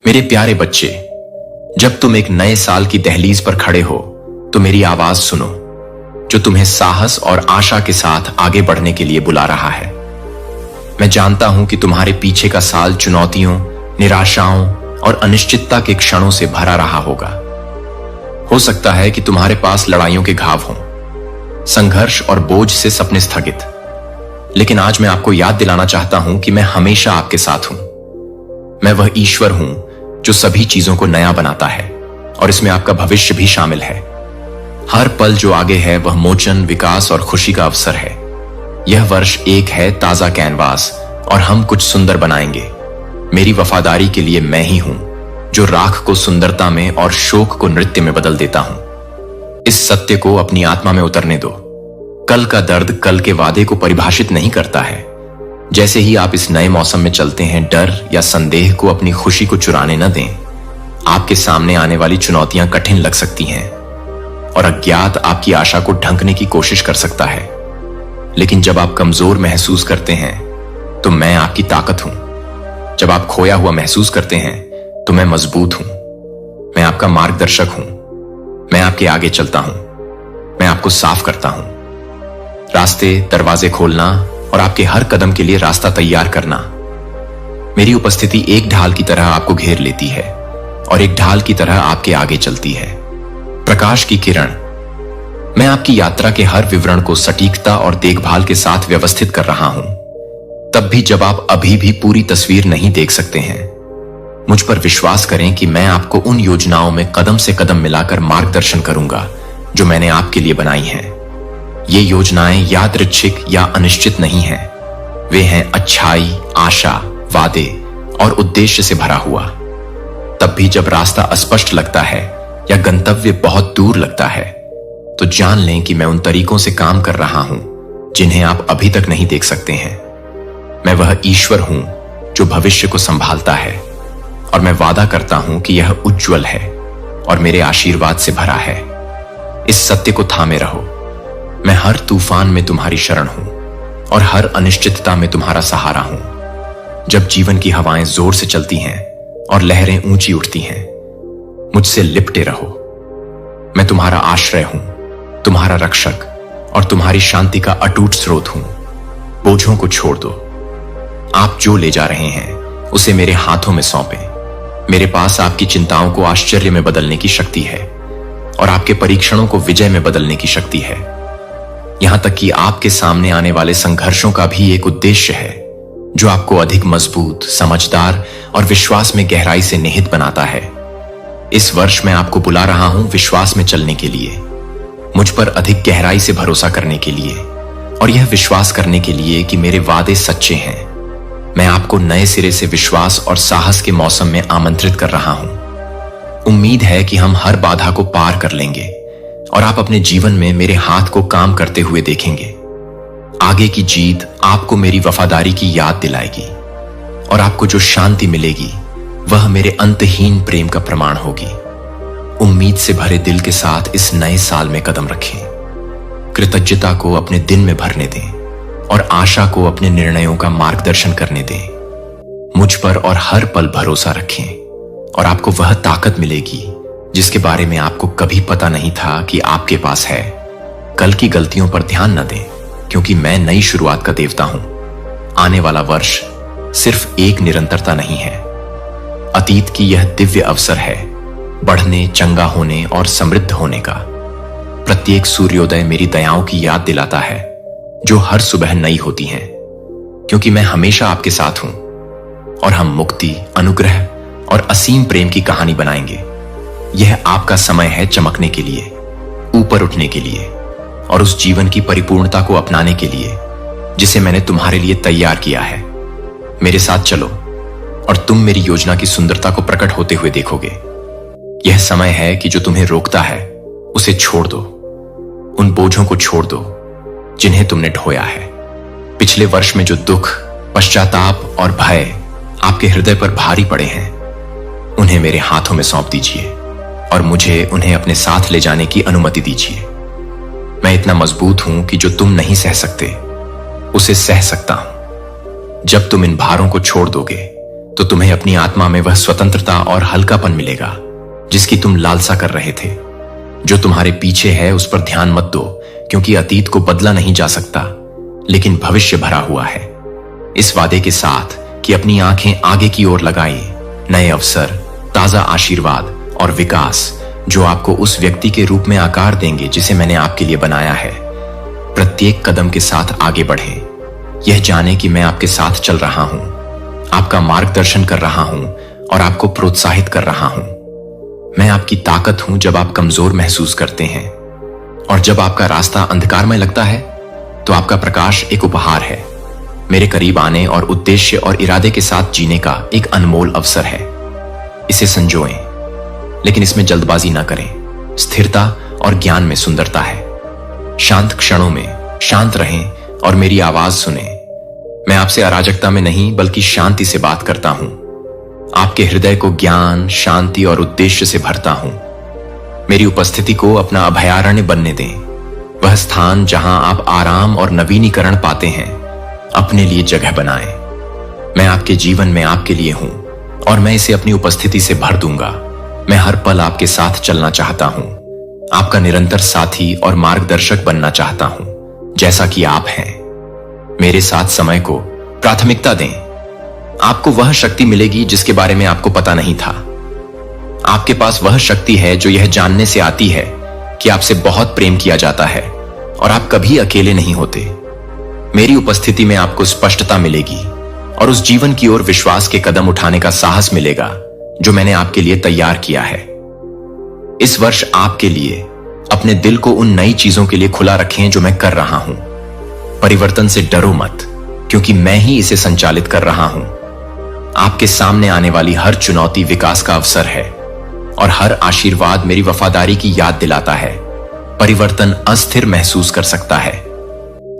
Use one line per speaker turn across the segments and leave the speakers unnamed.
मेरे प्यारे बच्चे, जब तुम एक नए साल की दहलीज पर खड़े हो तो मेरी आवाज सुनो, जो तुम्हें साहस और आशा के साथ आगे बढ़ने के लिए बुला रहा है। मैं जानता हूं कि तुम्हारे पीछे का साल चुनौतियों, निराशाओं और अनिश्चितता के क्षणों से भरा रहा होगा। हो सकता है कि तुम्हारे पास लड़ाइयों के घाव हों, संघर्ष और बोझ से सपने स्थगित। लेकिन आज मैं आपको याद दिलाना चाहता हूं कि मैं हमेशा आपके साथ हूं। मैं वह ईश्वर हूं जो सभी चीजों को नया बनाता है, और इसमें आपका भविष्य भी शामिल है। हर पल जो आगे है वह मोचन, विकास और खुशी का अवसर है। यह वर्ष एक है ताजा कैनवास, और हम कुछ सुंदर बनाएंगे। मेरी वफादारी के लिए मैं ही हूं जो राख को सुंदरता में और शोक को नृत्य में बदल देता हूं। इस सत्य को अपनी आत्मा में उतरने दो। कल का दर्द कल के वादे को परिभाषित नहीं करता है। जैसे ही आप इस नए मौसम में चलते हैं, डर या संदेह को अपनी खुशी को चुराने न दें। आपके सामने आने वाली चुनौतियां कठिन लग सकती हैं, और अज्ञात आपकी आशा को ढंकने की कोशिश कर सकता है। लेकिन जब आप कमजोर महसूस करते हैं तो मैं आपकी ताकत हूं। जब आप खोया हुआ महसूस करते हैं तो मैं मजबूत हूं। मैं आपका मार्गदर्शक हूं। मैं आपके आगे चलता हूं। मैं आपको साफ करता हूं। रास्ते, दरवाजे खोलना और आपके हर कदम के लिए रास्ता तैयार करना। मेरी उपस्थिति एक ढाल की तरह आपको घेर लेती है और एक ढाल की तरह आपके आगे चलती है। प्रकाश की किरण। मैं आपकी यात्रा के हर विवरण को सटीकता और देखभाल के साथ व्यवस्थित कर रहा हूं, तब भी जब आप अभी भी पूरी तस्वीर नहीं देख सकते हैं। मुझ पर विश्वास करें कि मैं आपको उन योजनाओं में कदम से कदम मिलाकर मार्गदर्शन करूंगा जो मैंने आपके लिए बनाई हैं। ये योजनाएं यादृच्छिक या अनिश्चित नहीं हैं। वे हैं अच्छाई, आशा, वादे और उद्देश्य से भरा हुआ। तब भी जब रास्ता अस्पष्ट लगता है या गंतव्य बहुत दूर लगता है, तो जान लें कि मैं उन तरीकों से काम कर रहा हूं जिन्हें आप अभी तक नहीं देख सकते हैं। मैं वह ईश्वर हूं जो भविष्य को संभालता है, और मैं वादा करता हूं कि यह उज्जवल है और मेरे आशीर्वाद से भरा है। इस सत्य को थामे रहो। मैं हर तूफान में तुम्हारी शरण हूं और हर अनिश्चितता में तुम्हारा सहारा हूं। जब जीवन की हवाएं जोर से चलती हैं और लहरें ऊंची उठती हैं, मुझसे लिपटे रहो। मैं तुम्हारा आश्रय हूं, तुम्हारा रक्षक और तुम्हारी शांति का अटूट स्रोत हूं। बोझों को छोड़ दो। आप जो ले जा रहे हैं उसे मेरे हाथों में सौंपें। मेरे पास आपकी चिंताओं को आश्चर्य में बदलने की शक्ति है और आपके परीक्षणों को विजय में बदलने की शक्ति है। यहां तक कि आपके सामने आने वाले संघर्षों का भी एक उद्देश्य है जो आपको अधिक मजबूत, समझदार और विश्वास में गहराई से निहित बनाता है। इस वर्ष मैं आपको बुला रहा हूं विश्वास में चलने के लिए, मुझ पर अधिक गहराई से भरोसा करने के लिए, और यह विश्वास करने के लिए कि मेरे वादे सच्चे हैं। मैं आपको नए सिरे से विश्वास और साहस के मौसम में आमंत्रित कर रहा हूं। उम्मीद है कि हम हर बाधा को पार कर लेंगे और आप अपने जीवन में मेरे हाथ को काम करते हुए देखेंगे। आगे की जीत आपको मेरी वफादारी की याद दिलाएगी, और आपको जो शांति मिलेगी वह मेरे अंतहीन प्रेम का प्रमाण होगी। उम्मीद से भरे दिल के साथ इस नए साल में कदम रखें। कृतज्ञता को अपने दिन में भरने दें और आशा को अपने निर्णयों का मार्गदर्शन करने दें। मुझ पर और हर पल भरोसा रखें, और आपको वह ताकत मिलेगी जिसके बारे में आपको कभी पता नहीं था कि आपके पास है। कल की गलतियों पर ध्यान न दें, क्योंकि मैं नई शुरुआत का देवता हूं। आने वाला वर्ष सिर्फ एक निरंतरता नहीं है। अतीत की यह दिव्य अवसर है बढ़ने, चंगा होने और समृद्ध होने का। प्रत्येक सूर्योदय मेरी दयाओं की याद दिलाता है जो हर सुबह नई होती हैं, क्योंकि मैं हमेशा आपके साथ हूं, और हम मुक्ति, अनुग्रह और असीम प्रेम की कहानी बनाएंगे। यह आपका समय है चमकने के लिए, ऊपर उठने के लिए, और उस जीवन की परिपूर्णता को अपनाने के लिए जिसे मैंने तुम्हारे लिए तैयार किया है। मेरे साथ चलो और तुम मेरी योजना की सुंदरता को प्रकट होते हुए देखोगे। यह समय है कि जो तुम्हें रोकता है उसे छोड़ दो। उन बोझों को छोड़ दो जिन्हें तुमने ढोया है। पिछले वर्ष में जो दुख, पश्चाताप और भय आपके हृदय पर भारी पड़े हैं, उन्हें मेरे हाथों में सौंप दीजिए और मुझे उन्हें अपने साथ ले जाने की अनुमति दीजिए। मैं इतना मजबूत हूं कि जो तुम नहीं सह सकते उसे सह सकता हूं। जब तुम इन भारों को छोड़ दोगे तो तुम्हें अपनी आत्मा में वह स्वतंत्रता और हल्कापन मिलेगा जिसकी तुम लालसा कर रहे थे। जो तुम्हारे पीछे है उस पर ध्यान मत दो, क्योंकि अतीत को बदला नहीं जा सकता, लेकिन भविष्य भरा हुआ है। इस वादे के साथ कि अपनी आंखें आगे की ओर लगाइए, नए अवसर, ताजा आशीर्वाद और विकास जो आपको उस व्यक्ति के रूप में आकार देंगे जिसे मैंने आपके लिए बनाया है। प्रत्येक कदम के साथ आगे बढ़ें, यह जाने कि मैं आपके साथ चल रहा हूं, आपका मार्गदर्शन कर रहा हूं और आपको प्रोत्साहित कर रहा हूं। मैं आपकी ताकत हूं जब आप कमजोर महसूस करते हैं, और जब आपका रास्ता अंधकारमय लगता है तो आपका प्रकाश एक उपहार है, मेरे करीब आने और उद्देश्य और इरादे के साथ जीने का एक अनमोल अवसर है। इसे संजोएं, लेकिन इसमें जल्दबाजी ना करें। स्थिरता और ज्ञान में सुंदरता है। शांत क्षणों में शांत रहें और मेरी आवाज सुनें। मैं आपसे अराजकता में नहीं बल्कि शांति से बात करता हूं। आपके हृदय को ज्ञान, शांति और उद्देश्य से भरता हूं। मेरी उपस्थिति को अपना अभयारण्य बनने दें, वह स्थान जहां आप आराम और नवीनीकरण पाते हैं। अपने लिए जगह बनाएं। मैं आपके जीवन में आपके लिए हूं और मैं इसे अपनी उपस्थिति से भर दूंगा। मैं हर पल आपके साथ चलना चाहता हूं, आपका निरंतर साथी और मार्गदर्शक बनना चाहता हूं, जैसा कि आप हैं। मेरे साथ समय को प्राथमिकता दें। आपको वह शक्ति मिलेगी जिसके बारे में आपको पता नहीं था। आपके पास वह शक्ति है जो यह जानने से आती है कि आपसे बहुत प्रेम किया जाता है और आप कभी अकेले नहीं होते। मेरी उपस्थिति में आपको स्पष्टता मिलेगी और उस जीवन की ओर विश्वास के कदम उठाने का साहस मिलेगा जो मैंने आपके लिए तैयार किया है। इस वर्ष आपके लिए अपने दिल को उन नई चीजों के लिए खुला रखें जो मैं कर रहा हूं। परिवर्तन से डरो मत, क्योंकि मैं ही इसे संचालित कर रहा हूं। आपके सामने आने वाली हर चुनौती विकास का अवसर है और हर आशीर्वाद मेरी वफादारी की याद दिलाता है। परिवर्तन अस्थिर महसूस कर सकता है,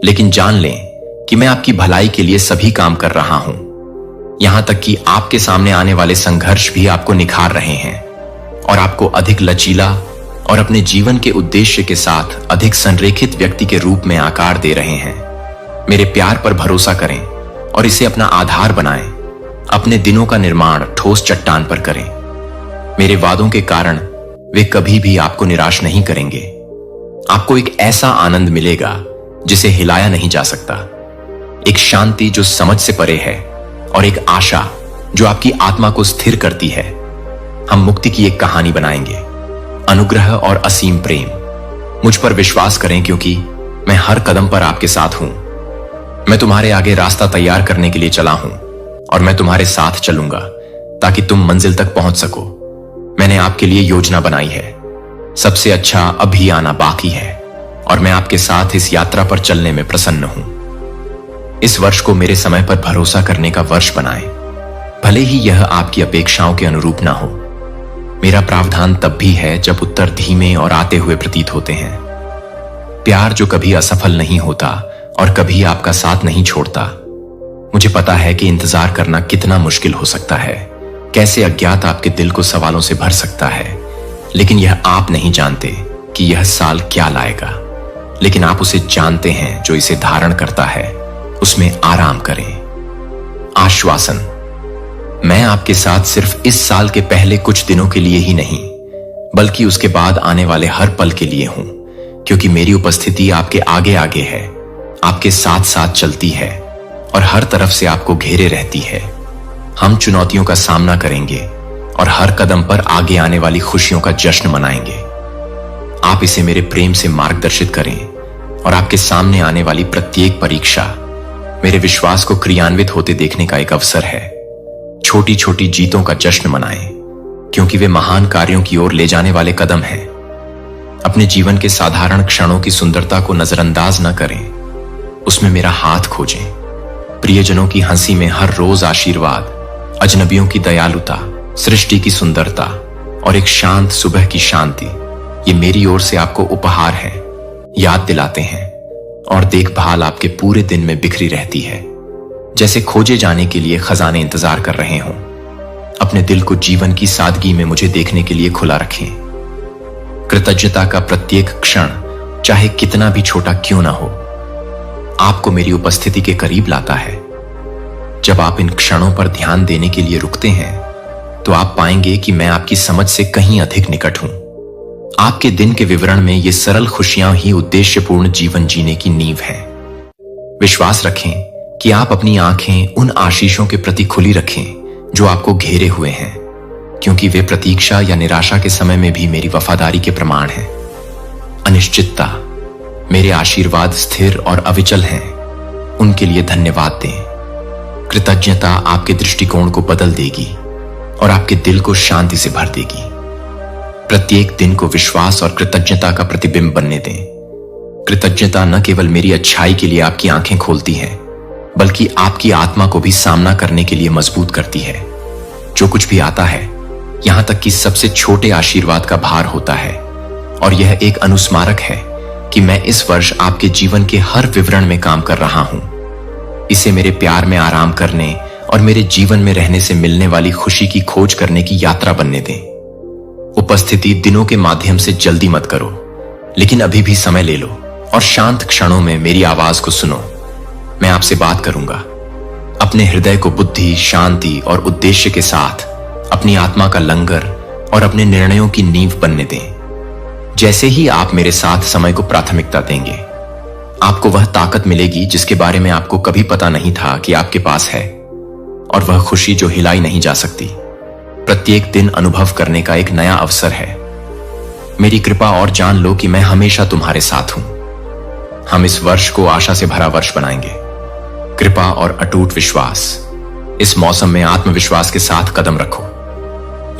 लेकिन जान लें कि मैं आपकी भलाई के लिए सभी काम कर रहा हूं। यहां तक कि आपके सामने आने वाले संघर्ष भी आपको निखार रहे हैं और आपको अधिक लचीला और अपने जीवन के उद्देश्य के साथ अधिक संरेखित व्यक्ति के रूप में आकार दे रहे हैं। मेरे प्यार पर भरोसा करें और इसे अपना आधार बनाएं। अपने दिनों का निर्माण ठोस चट्टान पर करें। मेरे वादों के कारण वे कभी भी आपको निराश नहीं करेंगे। आपको एक ऐसा आनंद मिलेगा जिसे हिलाया नहीं जा सकता, एक शांति जो समझ से परे है और एक आशा जो आपकी आत्मा को स्थिर करती है। हम मुक्ति की एक कहानी बनाएंगे, अनुग्रह और असीम प्रेम। मुझ पर विश्वास करें, क्योंकि मैं हर कदम पर आपके साथ हूं। मैं तुम्हारे आगे रास्ता तैयार करने के लिए चला हूं और मैं तुम्हारे साथ चलूंगा ताकि तुम मंजिल तक पहुंच सको। मैंने आपके लिए योजना बनाई है। सबसे अच्छा अभी आना बाकी है और मैं आपके साथ इस यात्रा पर चलने में प्रसन्न हूं। इस वर्ष को मेरे समय पर भरोसा करने का वर्ष बनाएं, भले ही यह आपकी अपेक्षाओं के अनुरूप ना हो। मेरा प्रावधान तब भी है जब उत्तर धीमे और आते हुए प्रतीत होते हैं। प्यार जो कभी असफल नहीं होता और कभी आपका साथ नहीं छोड़ता। मुझे पता है कि इंतजार करना कितना मुश्किल हो सकता है, कैसे अज्ञात आपके दिल को सवालों से भर सकता है, लेकिन यह आप नहीं जानते कि यह साल क्या लाएगा। लेकिन आप उसे जानते हैं जो इसे धारण करता है। उसमें आराम करें। आश्वासन, मैं आपके साथ सिर्फ इस साल के पहले कुछ दिनों के लिए ही नहीं, बल्कि उसके बाद आने वाले हर पल के लिए हूं, क्योंकि मेरी उपस्थिति आपके आगे आगे है, आपके साथ साथ चलती है और हर तरफ से आपको घेरे रहती है। हम चुनौतियों का सामना करेंगे और हर कदम पर आगे आने वाली खुशियों का जश्न मनाएंगे। आप इसे मेरे प्रेम से मार्गदर्शित करें और आपके सामने आने वाली प्रत्येक परीक्षा मेरे विश्वास को क्रियान्वित होते देखने का एक अवसर है। छोटी छोटी जीतों का जश्न मनाएं, क्योंकि वे महान कार्यों की ओर ले जाने वाले कदम हैं। अपने जीवन के साधारण क्षणों की सुंदरता को नजरअंदाज न करें, उसमें मेरा हाथ खोजें। प्रियजनों की हंसी में हर रोज आशीर्वाद, अजनबियों की दयालुता, सृष्टि की सुंदरता और एक शांत सुबह की शांति, ये मेरी ओर से आपको उपहार है, याद दिलाते हैं और देखभाल आपके पूरे दिन में बिखरी रहती है, जैसे खोजे जाने के लिए खजाने इंतजार कर रहे हों। अपने दिल को जीवन की सादगी में मुझे देखने के लिए खुला रखें। कृतज्ञता का प्रत्येक क्षण, चाहे कितना भी छोटा क्यों ना हो, आपको मेरी उपस्थिति के करीब लाता है। जब आप इन क्षणों पर ध्यान देने के लिए रुकते हैं तो आप पाएंगे कि मैं आपकी समझ से कहीं अधिक निकट हूं। आपके दिन के विवरण में ये सरल खुशियां ही उद्देश्यपूर्ण जीवन जीने की नींव है। विश्वास रखें कि आप अपनी आंखें उन आशीषों के प्रति खुली रखें जो आपको घेरे हुए हैं, क्योंकि वे प्रतीक्षा या निराशा के समय में भी मेरी वफादारी के प्रमाण हैं। अनिश्चितता, मेरे आशीर्वाद स्थिर और अविचल हैं, उनके लिए धन्यवाद दें। कृतज्ञता आपके दृष्टिकोण को बदल देगी और आपके दिल को शांति से भर देगी। प्रत्येक दिन को विश्वास और कृतज्ञता का प्रतिबिंब बनने दें। कृतज्ञता न केवल मेरी अच्छाई के लिए आपकी आंखें खोलती है, बल्कि आपकी आत्मा को भी सामना करने के लिए मजबूत करती है। जो कुछ भी आता है, यहां तक कि सबसे छोटे आशीर्वाद का भार होता है, और यह एक अनुस्मारक है कि मैं इस वर्ष आपके जीवन के हर विवरण में काम कर रहा हूं। इसे मेरे प्यार में आराम करने और मेरे जीवन में रहने से मिलने वाली खुशी की खोज करने की यात्रा बनने दें। उपस्थिति दिनों के माध्यम से जल्दी मत करो, लेकिन अभी भी समय ले लो और शांत क्षणों में मेरी आवाज को सुनो। मैं आपसे बात करूंगा। अपने हृदय को बुद्धि, शांति और उद्देश्य के साथ अपनी आत्मा का लंगर और अपने निर्णयों की नींव बनने दें। जैसे ही आप मेरे साथ समय को प्राथमिकता देंगे, आपको वह ताकत मिलेगी जिसके बारे में आपको कभी पता नहीं था कि आपके पास है, और वह खुशी जो हिलाई नहीं जा सकती। प्रत्येक दिन अनुभव करने का एक नया अवसर है। मेरी कृपा और जान लो कि मैं हमेशा तुम्हारे साथ हूं। हम इस वर्ष को आशा से भरा वर्ष बनाएंगे। कृपा और अटूट विश्वास। इस मौसम में आत्मविश्वास के साथ कदम रखो,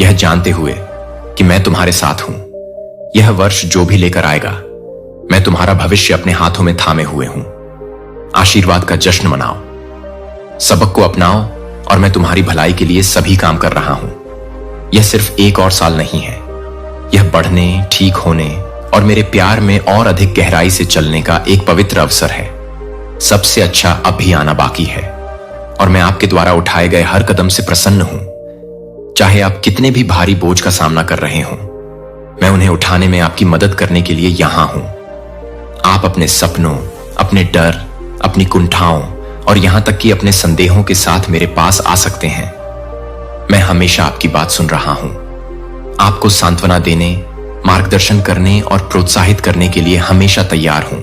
यह जानते हुए कि मैं तुम्हारे साथ हूं। यह वर्ष जो भी लेकर आएगा, मैं तुम्हारा भविष्य अपने हाथों में थामे हुए हूं। आशीर्वाद का जश्न मनाओ, सबक को अपनाओ, और मैं तुम्हारी भलाई के लिए सभी काम कर रहा हूं। यह सिर्फ एक और साल नहीं है, यह बढ़ने, ठीक होने और मेरे प्यार में और अधिक गहराई से चलने का एक पवित्र अवसर है। सबसे अच्छा अब भी आना बाकी है, और मैं आपके द्वारा उठाए गए हर कदम से प्रसन्न हूं। चाहे आप कितने भी भारी बोझ का सामना कर रहे हों, मैं उन्हें उठाने में आपकी मदद करने के लिए यहां हूं। आप अपने सपनों, अपने डर, अपनी कुंठाओं और यहां तक कि अपने संदेहों के साथ मेरे पास आ सकते हैं। मैं हमेशा आपकी बात सुन रहा हूं। आपको सांत्वना देने, मार्गदर्शन करने और प्रोत्साहित करने के लिए हमेशा तैयार हूं,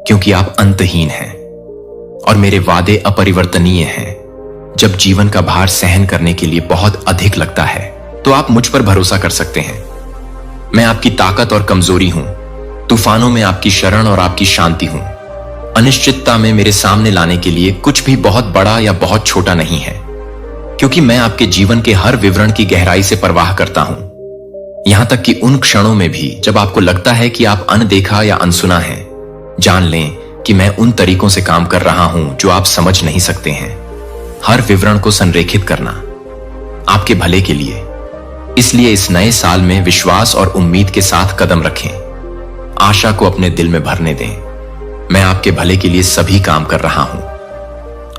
क्योंकि आप अंतहीन हैं और मेरे वादे अपरिवर्तनीय हैं। जब जीवन का भार सहन करने के लिए बहुत अधिक लगता है, तो आप मुझ पर भरोसा कर सकते हैं। मैं आपकी ताकत और कमजोरी हूं। तूफानों में आपकी शरण और आपकी शांति हूं। अनिश्चितता में मेरे सामने लाने के लिए कुछ भी बहुत बड़ा या बहुत छोटा नहीं है, क्योंकि मैं आपके जीवन के हर विवरण की गहराई से परवाह करता हूं। यहां तक कि उन क्षणों में भी जब आपको लगता है कि आप अनदेखा या अनसुना हैं, जान लें कि मैं उन तरीकों से काम कर रहा हूं जो आप समझ नहीं सकते हैं। हर विवरण को संरेखित करना आपके भले के लिए। इसलिए इस नए साल में विश्वास और उम्मीद के साथ कदम रखें। आशा को अपने दिल में भरने दें। मैं आपके भले के लिए सभी काम कर रहा हूं।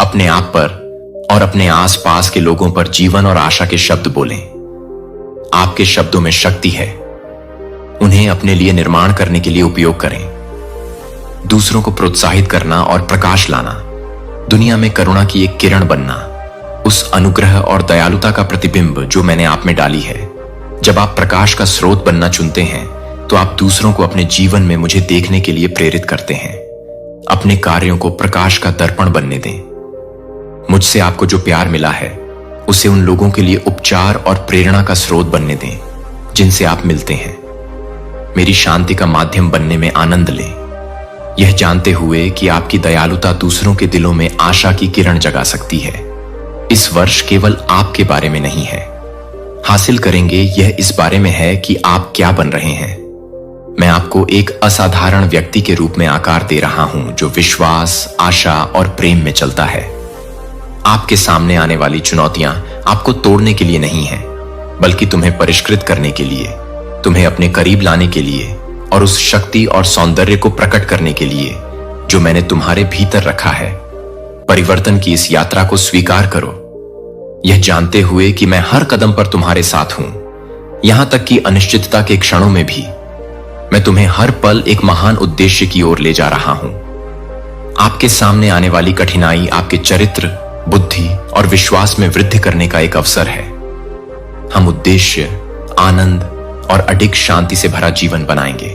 अपने आप पर और अपने आसपास के लोगों पर जीवन और आशा के शब्द बोलें। आपके शब्दों में शक्ति है, उन्हें अपने लिए निर्माण करने के लिए उपयोग करें। दूसरों को प्रोत्साहित करना और प्रकाश लाना, दुनिया में करुणा की एक किरण बनना, उस अनुग्रह और दयालुता का प्रतिबिंब जो मैंने आप में डाली है। जब आप प्रकाश का स्रोत बनना चुनते हैं, तो आप दूसरों को अपने जीवन में मुझे देखने के लिए प्रेरित करते हैं। अपने कार्यों को प्रकाश का दर्पण बनने दें। मुझसे आपको जो प्यार मिला है, उसे उन लोगों के लिए उपचार और प्रेरणा का स्रोत बनने दें जिनसे आप मिलते हैं। मेरी शांति का माध्यम बनने में आनंद लें, यह जानते हुए कि आपकी दयालुता दूसरों के दिलों में आशा की किरण जगा सकती है। इस वर्ष केवल आपके बारे में नहीं है, हासिल करेंगे यह इस बारे में है कि आप क्या बन रहे हैं। मैं आपको एक असाधारण व्यक्ति के रूप में आकार दे रहा हूं जो विश्वास, आशा और प्रेम में चलता है। आपके सामने आने वाली चुनौतियां आपको तोड़ने के लिए नहीं हैं, बल्कि तुम्हें परिष्कृत करने के लिए, तुम्हें अपने करीब लाने के लिए और उस शक्ति और सौंदर्य को प्रकट करने के लिए जो मैंने तुम्हारे भीतर रखा है। परिवर्तन की इस यात्रा को स्वीकार करो, यह जानते हुए कि मैं हर कदम पर तुम्हारे साथ हूं। यहां तक कि अनिश्चितता के क्षणों में भी मैं तुम्हें हर पल एक महान उद्देश्य की ओर ले जा रहा हूं। आपके सामने आने वाली कठिनाई आपके चरित्र, बुद्धि और विश्वास में वृद्धि करने का एक अवसर है। हम उद्देश्य, आनंद और अडिग शांति से भरा जीवन बनाएंगे।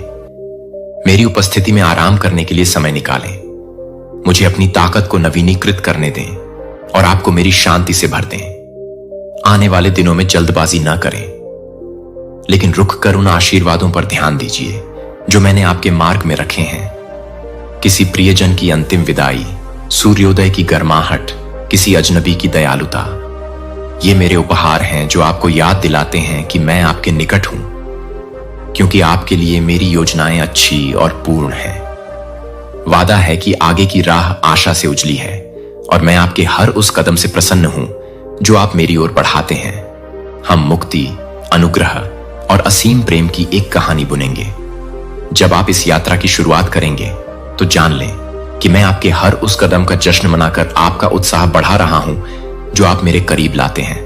मेरी उपस्थिति में आराम करने के लिए समय निकालें। मुझे अपनी ताकत को नवीनीकृत करने दें और आपको मेरी शांति से भर दें। आने वाले दिनों में जल्दबाजी न करें, लेकिन रुककर उन आशीर्वादों पर ध्यान दीजिए जो मैंने आपके मार्ग में रखे हैं। किसी प्रियजन की अंतिम विदाई, सूर्योदय की गर्माहट, किसी अजनबी की दयालुता, ये मेरे उपहार हैं जो आपको याद दिलाते हैं कि मैं आपके निकट हूं, क्योंकि आपके लिए मेरी योजनाएं अच्छी और पूर्ण हैं। वादा है कि आगे की राह आशा से उजली है और मैं आपके हर उस कदम से प्रसन्न हूं जो आप मेरी ओर बढ़ाते हैं। हम मुक्ति, अनुग्रह और असीम प्रेम की एक कहानी बुनेंगे। जब आप इस यात्रा की शुरुआत करेंगे तो जान लें कि मैं आपके हर उस कदम का जश्न मनाकर आपका उत्साह बढ़ा रहा हूं जो आप मेरे करीब लाते हैं।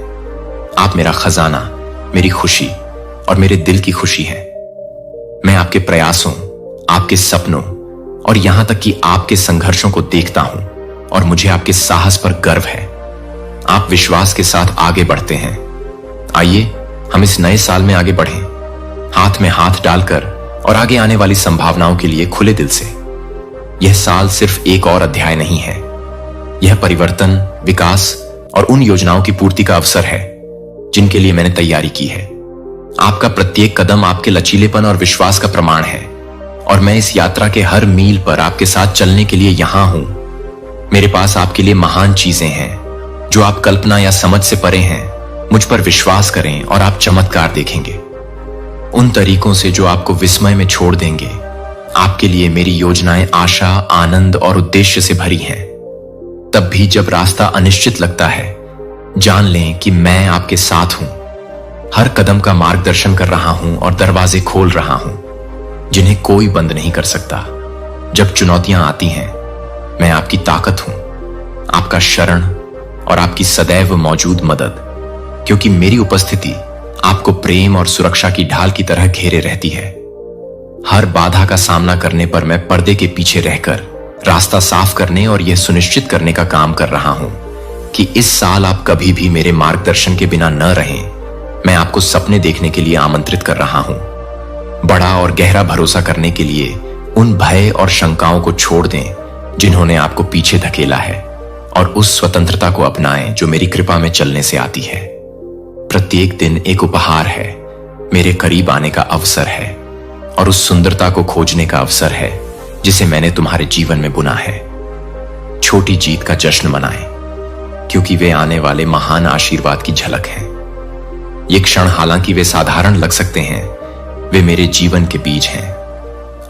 आप मेरा खजाना, मेरी खुशी और मेरे दिल की खुशी है। मैं आपके प्रयासों, आपके सपनों और यहां तक कि आपके संघर्षों को देखता हूं और मुझे आपके साहस पर गर्व है। आप विश्वास के साथ आगे बढ़ते हैं। आइए हम इस नए साल में आगे बढ़ें, हाथ में हाथ डालकर और आगे आने वाली संभावनाओं के लिए खुले दिल से। यह साल सिर्फ एक और अध्याय नहीं है, यह परिवर्तन, विकास और उन योजनाओं की पूर्ति का अवसर है जिनके लिए मैंने तैयारी की है। आपका प्रत्येक कदम आपके लचीलेपन और विश्वास का प्रमाण है और मैं इस यात्रा के हर मील पर आपके साथ चलने के लिए यहां हूं। मेरे पास आपके लिए महान चीजें हैं जो आप कल्पना या समझ से परे हैं। मुझ पर विश्वास करें और आप चमत्कार देखेंगे, उन तरीकों से जो आपको विस्मय में छोड़ देंगे। आपके लिए मेरी योजनाएं आशा, आनंद और उद्देश्य से भरी हैं। तब भी जब रास्ता अनिश्चित लगता है, जान लें कि मैं आपके साथ हूं। हर कदम का मार्गदर्शन कर रहा हूं और दरवाजे खोल रहा हूं जिन्हें कोई बंद नहीं कर सकता। जब चुनौतियां आती हैं, मैं आपकी ताकत हूं, आपका शरण और आपकी सदैव मौजूद मदद, क्योंकि मेरी उपस्थिति आपको प्रेम और सुरक्षा की ढाल की तरह घेरे रहती है। हर बाधा का सामना करने पर मैं पर्दे के पीछे रहकर रास्ता साफ करने और यह सुनिश्चित करने का काम कर रहा हूं कि इस साल आप कभी भी मेरे मार्गदर्शन के बिना न रहें। मैं आपको सपने देखने के लिए आमंत्रित कर रहा हूं। बड़ा और गहरा भरोसा करने के लिए उन भय और शंकाओं को छोड़ दें जिन्होंने आपको पीछे धकेला है और उस स्वतंत्रता को अपनाएं जो मेरी कृपा में चलने से आती है। प्रत्येक दिन एक उपहार है, मेरे करीब आने का अवसर है और उस सुंदरता को खोजने का अवसर है जिसे मैंने तुम्हारे जीवन में बुना है। छोटी जीत का जश्न मनाएं, क्योंकि वे आने वाले महान आशीर्वाद की झलक हैं। ये क्षण हालांकि वे साधारण लग सकते हैं, वे मेरे जीवन के बीज हैं।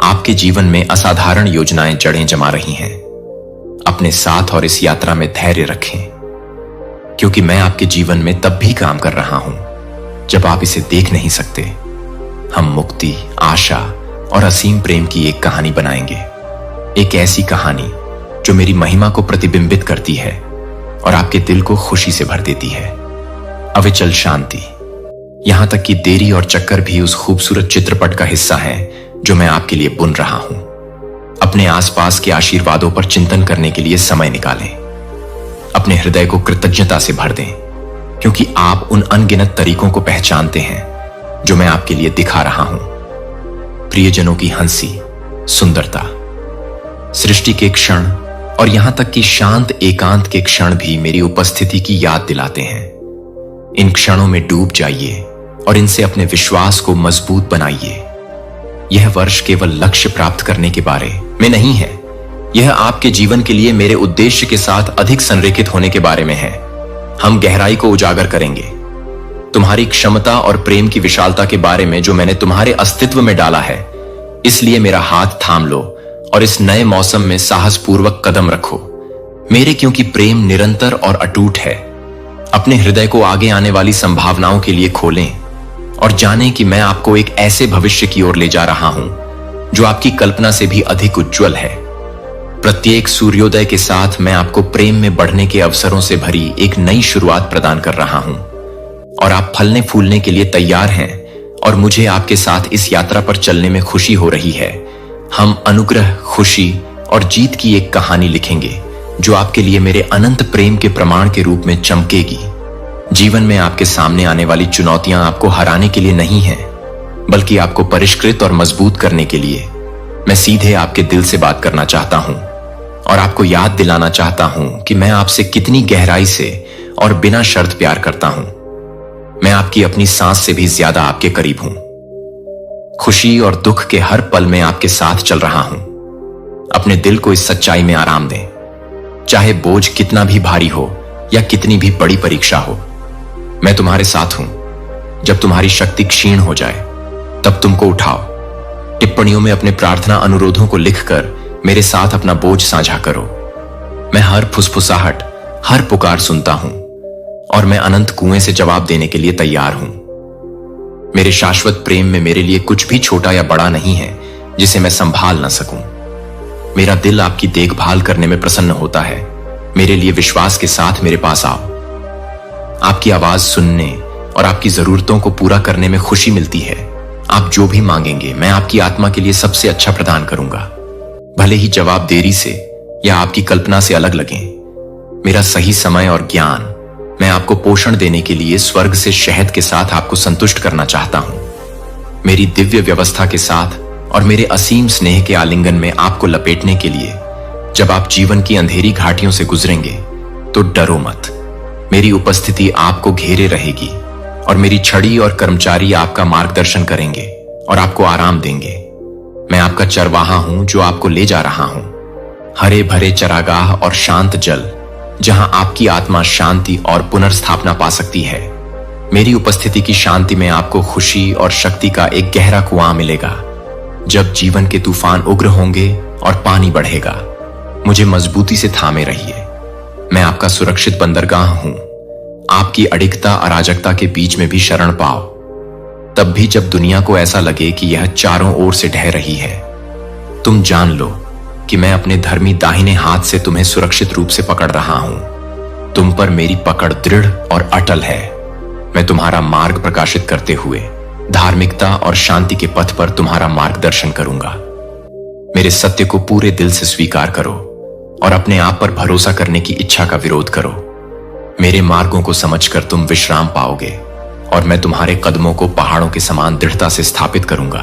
आपके जीवन में असाधारण योजनाएं जड़ें जमा रही हैं। अपने साथ और इस यात्रा में धैर्य रखें, क्योंकि मैं आपके जीवन में तब भी काम कर रहा हूं जब आप इसे देख नहीं सकते। हम मुक्ति, आशा और असीम प्रेम की एक कहानी बनाएंगे। एक ऐसी कहानी जो मेरी महिमा को प्रतिबिंबित करती है और आपके दिल को खुशी से भर देती है। अविचल शांति, यहां तक कि देरी और चक्कर भी उस खूबसूरत चित्रपट का हिस्सा है जो मैं आपके लिए बुन रहा हूं। अपने आसपास के आशीर्वादों पर चिंतन करने के लिए समय निकालें। अपने हृदय को कृतज्ञता से भर दें, क्योंकि आप उन अनगिनत तरीकों को पहचानते हैं जो मैं आपके लिए दिखा रहा हूं। प्रियजनों की हंसी, सुंदरता, सृष्टि के क्षण और यहां तक कि शांत एकांत के क्षण भी मेरी उपस्थिति की याद दिलाते हैं। इन क्षणों में डूब जाइए और इनसे अपने विश्वास को मजबूत बनाइए। यह वर्ष केवल लक्ष्य प्राप्त करने के बारे में नहीं है, यह आपके जीवन के लिए मेरे उद्देश्य के साथ अधिक संरेखित होने के बारे में है। हम गहराई को उजागर करेंगे, तुम्हारी क्षमता और प्रेम की विशालता के बारे में जो मैंने तुम्हारे अस्तित्व में डाला है। इसलिए मेरा हाथ थाम लो और इस नए मौसम में साहसपूर्वक कदम रखो मेरे, क्योंकि प्रेम निरंतर और अटूट है। अपने हृदय को आगे आने वाली संभावनाओं के लिए खोलें और जानें कि मैं आपको एक ऐसे भविष्य की ओर ले जा रहा हूं जो आपकी कल्पना से भी अधिक उज्जवल है। प्रत्येक सूर्योदय के साथ मैं आपको प्रेम में बढ़ने के अवसरों से भरी एक नई शुरुआत प्रदान कर रहा हूं और आप फलने फूलने के लिए तैयार हैं और मुझे आपके साथ इस यात्रा पर चलने में खुशी हो रही है। हम अनुग्रह, खुशी और जीत की एक कहानी लिखेंगे जो आपके लिए मेरे अनंत प्रेम के प्रमाण के रूप में चमकेगी। जीवन में आपके सामने आने वाली चुनौतियां आपको हराने के लिए नहीं हैं, बल्कि आपको परिष्कृत और मजबूत करने के लिए। मैं सीधे आपके दिल से बात करना चाहता हूं और आपको याद दिलाना चाहता हूं कि मैं आपसे कितनी गहराई से और बिना शर्त प्यार करता हूं। मैं आपकी अपनी सांस से भी ज्यादा आपके करीब हूं। खुशी और दुख के हर पल में आपके साथ चल रहा हूं। अपने दिल को इस सच्चाई में आराम दें। चाहे बोझ कितना भी भारी हो या कितनी भी बड़ी परीक्षा हो, मैं तुम्हारे साथ हूं। जब तुम्हारी शक्ति क्षीण हो जाए तब तुमको उठाओ। टिप्पणियों में अपने प्रार्थना अनुरोधों को लिखकर मेरे साथ अपना बोझ साझा करो। मैं हर फुसफुसाहट, हर पुकार सुनता हूं और मैं अनंत कुएं से जवाब देने के लिए तैयार हूं। मेरे शाश्वत प्रेम में मेरे लिए कुछ भी छोटा या बड़ा नहीं है जिसे मैं संभाल ना सकूं। मेरा दिल आपकी देखभाल करने में प्रसन्न होता है। मेरे लिए विश्वास के साथ मेरे पास आओ। आपकी आवाज सुनने और आपकी जरूरतों को पूरा करने में खुशी मिलती है। आप जो भी मांगेंगे मैं आपकी आत्मा के लिए सबसे अच्छा प्रदान करूंगा, भले ही जवाब देरी से या आपकी कल्पना से अलग लगे। मेरा सही समय और ज्ञान, मैं आपको पोषण देने के लिए स्वर्ग से शहद के साथ आपको संतुष्ट करना चाहता हूं। मेरी दिव्य व्यवस्था के साथ और मेरे असीम स्नेह के आलिंगन में आपको लपेटने के लिए जब आप जीवन की अंधेरी घाटियों से गुजरेंगे तो डरो मत। मेरी उपस्थिति आपको घेरे रहेगी और मेरी छड़ी और कर्मचारी आपका मार्गदर्शन करेंगे और आपको आराम देंगे। मैं आपका चरवाहा हूं जो आपको ले जा रहा हूं, हरे भरे चरागाह और शांत जल, जहां आपकी आत्मा शांति और पुनर्स्थापना पा सकती है। मेरी उपस्थिति की शांति में आपको खुशी और शक्ति का एक गहरा कुआं मिलेगा। जब जीवन के तूफान उग्र होंगे और पानी बढ़ेगा, मुझे मजबूती से थामे रहिए। मैं आपका सुरक्षित बंदरगाह हूं। आपकी अडिगता अराजकता के बीच में भी शरण पाओ, तब भी जब दुनिया को ऐसा लगे कि यह चारों ओर से ढह रही है। तुम जान लो कि मैं अपने धर्मी दाहिने हाथ से तुम्हें सुरक्षित रूप से पकड़ रहा हूं। तुम पर मेरी पकड़ दृढ़ और अटल है। मैं तुम्हारा मार्ग प्रकाशित करते हुए धार्मिकता और शांति के पथ पर तुम्हारा मार्गदर्शन करूंगा। मेरे सत्य को पूरे दिल से स्वीकार करो और अपने आप पर भरोसा करने की इच्छा का विरोध करो। मेरे मार्गों को समझकर तुम विश्राम पाओगे और मैं तुम्हारे कदमों को पहाड़ों के समान दृढ़ता से स्थापित करूंगा।